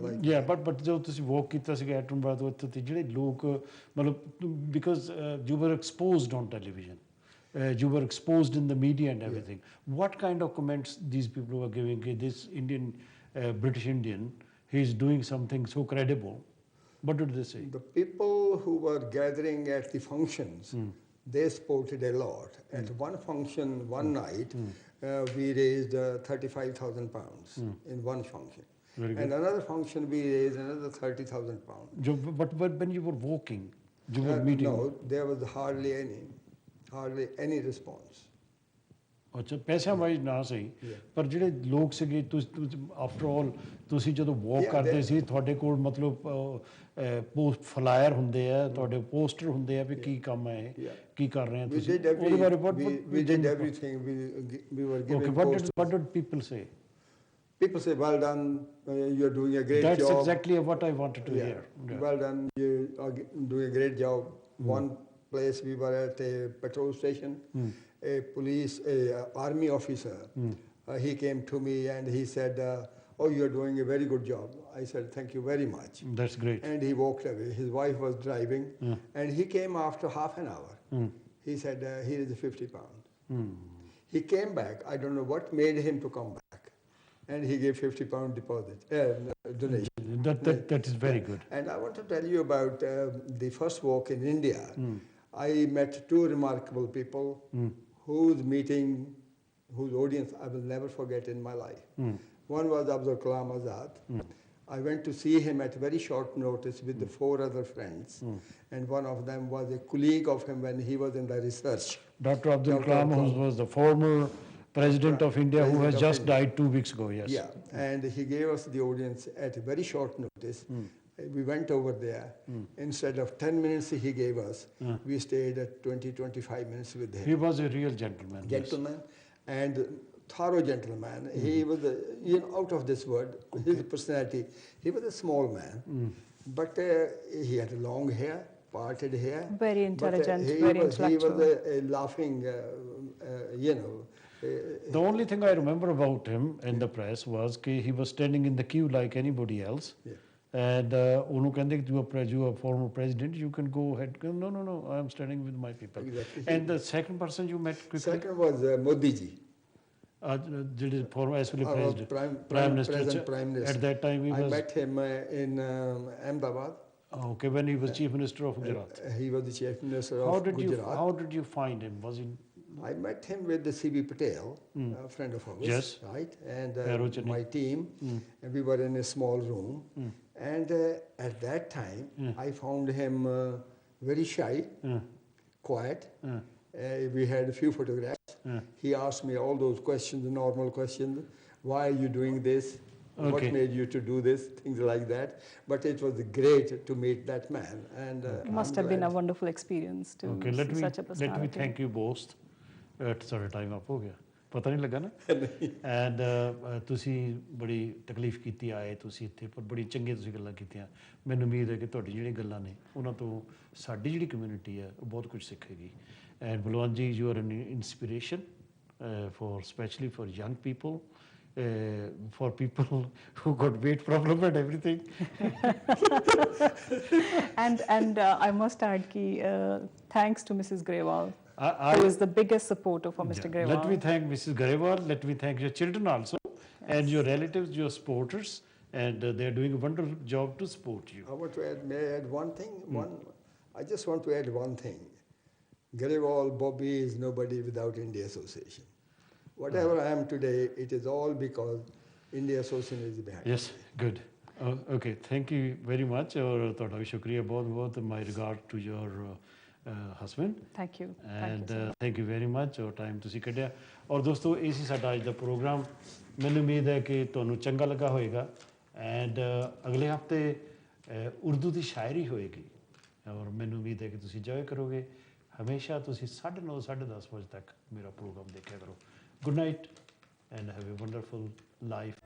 like yeah, but ਜਦੋਂ ਤੁਸੀਂ walk ਕੀਤਾ ਸੀਗਾ ਐਟਨਬਰਾ ਤੋਂ ਇੱਥੇ, ਜਿਹੜੇ ਲੋਕ ਮਤਲਬ, because you were exposed on television, you were exposed in the media and everything, what kind of comments these people were giving? This Indian, British Indian, he is doing something so credible. What did they say? The people who were gathering at the functions, they supported a lot. At one function, one night, we raised 35,000 pounds in one function. Very good. And another function, we raised another 30,000 pounds. But when you were walking, you were meeting? No, there was hardly any response. ਅੱਛਾ, ਪੈਸਿਆਂ wise ਨਾ ਸਹੀ, ਪਰ ਜਿਹੜੇ ਲੋਕ ਸੀਗੇ, ਤੁਸੀਂ after all ਤੁਸੀਂ ਜਦੋਂ ਵਾਕ ਕਰਦੇ ਸੀ, ਤੁਹਾਡੇ ਕੋਲ ਮਤਲਬ ਪੋਸਟ ਫਲਾਇਰ ਹੁੰਦੇ ਆ, ਤੁਹਾਡੇ ਪੋਸਟਰ ਹੁੰਦੇ ਆ ਵੀ ਕੀ ਕੰਮ ਹੈ, ਕੀ ਕਰ ਰਹੇ ਆ ਤੁਸੀਂ, ਉਹਦੇ ਬਾਰੇ we did everything. We were giving posters. What did people say? People say, well done, you're doing a great job. That's exactly what I wanted to hear. Well done, you are doing a great job. One place we were at a petrol station, a army officer, he came to me and he said, oh, you're doing a very good job. I said, thank you very much. That's great. And he walked away. His wife was driving, and he came after half an hour. He said, here is 50 pounds. He came back. I don't know what made him to come back. And he gave 50 pound deposit, donation. That is very good. And I want to tell you about the first walk in India. I met two remarkable people whose audience I will never forget in my life. One was Abdul Kalam Azad. I went to see him at very short notice with the 4 other friends, and one of them was a colleague of him when he was in the research. Dr. Abdul Kalam, who was the former President of India, who has President of just India. died 2 weeks ago, yes. Yeah, and he gave us the audience at a very short notice. We went over there. Instead of 10 minutes he gave us, we stayed at 20-25 minutes with him. He was a real gentleman. Gentleman and thorough gentleman. He was, out of this world. His personality. He was a small man, but he had long hair, parted hair. Very intelligent, but, very He intellectual. was a laughing, The only thing I remember about him in the press was that he was standing in the queue like anybody else. Yeah. And ਉਹਨੂੰ ਕਹਿੰਦੇ ਕਿ you are former president, you can go ahead. No, I am standing with my people. Exactly. And the second person you met quickly? Second was Modi ji. Did it former actually Our president? Prime Minister. Present Prime Minister. At that time he I was... met him in Ahmedabad. Okay, when he was Chief Minister of Gujarat. He was the Chief Minister of Gujarat. How did you find him? Was he... I met him with the C.B. Patel, a friend of ours, Yes. right? And Aerogenetic. my team, and we were in a small room. And at that time, I found him very shy, quiet. We had a few photographs. He asked me all those questions, the normal questions. Why are you doing this? What Okay. made you to do this? Things like that. But it was great to meet that man. And It must have been a wonderful experience to Okay, see such a let me personality. thank you both. Sorry, time up ਹੋ ਗਿਆ ਪਤਾ ਨਹੀਂ ਲੱਗਾ ਨਾ and ਤੁਸੀਂ ਬੜੀ ਤਕਲੀਫ ਕੀਤੀ ਆਏ ਤੁਸੀਂ ਇੱਥੇ ਪਰ ਬੜੀ ਚੰਗੀ ਤੁਸੀਂ ਗੱਲਾਂ ਕੀਤੀਆਂ ਮੈਨੂੰ ਉਮੀਦ ਹੈ ਕਿ ਤੁਹਾਡੀ ਜਿਹੜੀਆਂ ਗੱਲਾਂ ਨੇ ਉਹਨਾਂ ਤੋਂ ਸਾਡੀ ਜਿਹੜੀ ਕਮਿਊਨਿਟੀ ਹੈ ਉਹ ਬਹੁਤ ਕੁਝ ਸਿੱਖੇਗੀ ਐਂਡ ਬਲਵੰਤ ਜੀ you are an inspiration for specially for young people for people who got weight problem and everything. And I must add ki thanks to Mrs. Grewal, who is the biggest supporter for Mr. Grewal. Let me thank Mrs. Grewal. Let me thank your children also, and your relatives, your supporters, and they are doing a wonderful job to support you. I want to add, may I add one thing? I just want to add one thing. Grewal, Bobby is nobody without India Association. Whatever I am today, it is all because India Association is behind. Yes, good. Okay, thank you very much. और ਤੁਹਾਡਾ ਵੀ ਸ਼ੁਕਰੀਆ ਬਹੁਤ ਬਹੁਤ. My regard to your husband. Thank you. And thank you very much. और time ਤੁਸੀਂ ਕੱਢਿਆ. ਔਰ ਦੋਸਤੋ ਇਹ ਸੀ ਸਾਡਾ ਅੱਜ ਦਾ ਪ੍ਰੋਗਰਾਮ. ਮੈਨੂੰ ਉਮੀਦ ਹੈ ਕਿ ਤੁਹਾਨੂੰ ਚੰਗਾ ਲੱਗਾ ਹੋਵੇਗਾ. ਐਂਡ ਅਗਲੇ ਹਫਤੇ ਉਰਦੂ ਦੀ ਸ਼ਾਇਰੀ ਹੋਏਗੀ. ਔਰ ਮੈਨੂੰ ਉਮੀਦ ਹੈ ਕਿ ਤੁਸੀਂ ਇੰਜੋਏ ਕਰੋਗੇ. ਹਮੇਸ਼ਾ ਤੁਸੀਂ 9:30 10:30 ਵਜੇ ਤੱਕ ਮੇਰਾ ਪ੍ਰੋਗਰਾਮ ਦੇਖਿਆ ਕਰੋ. Good night and have a wonderful life.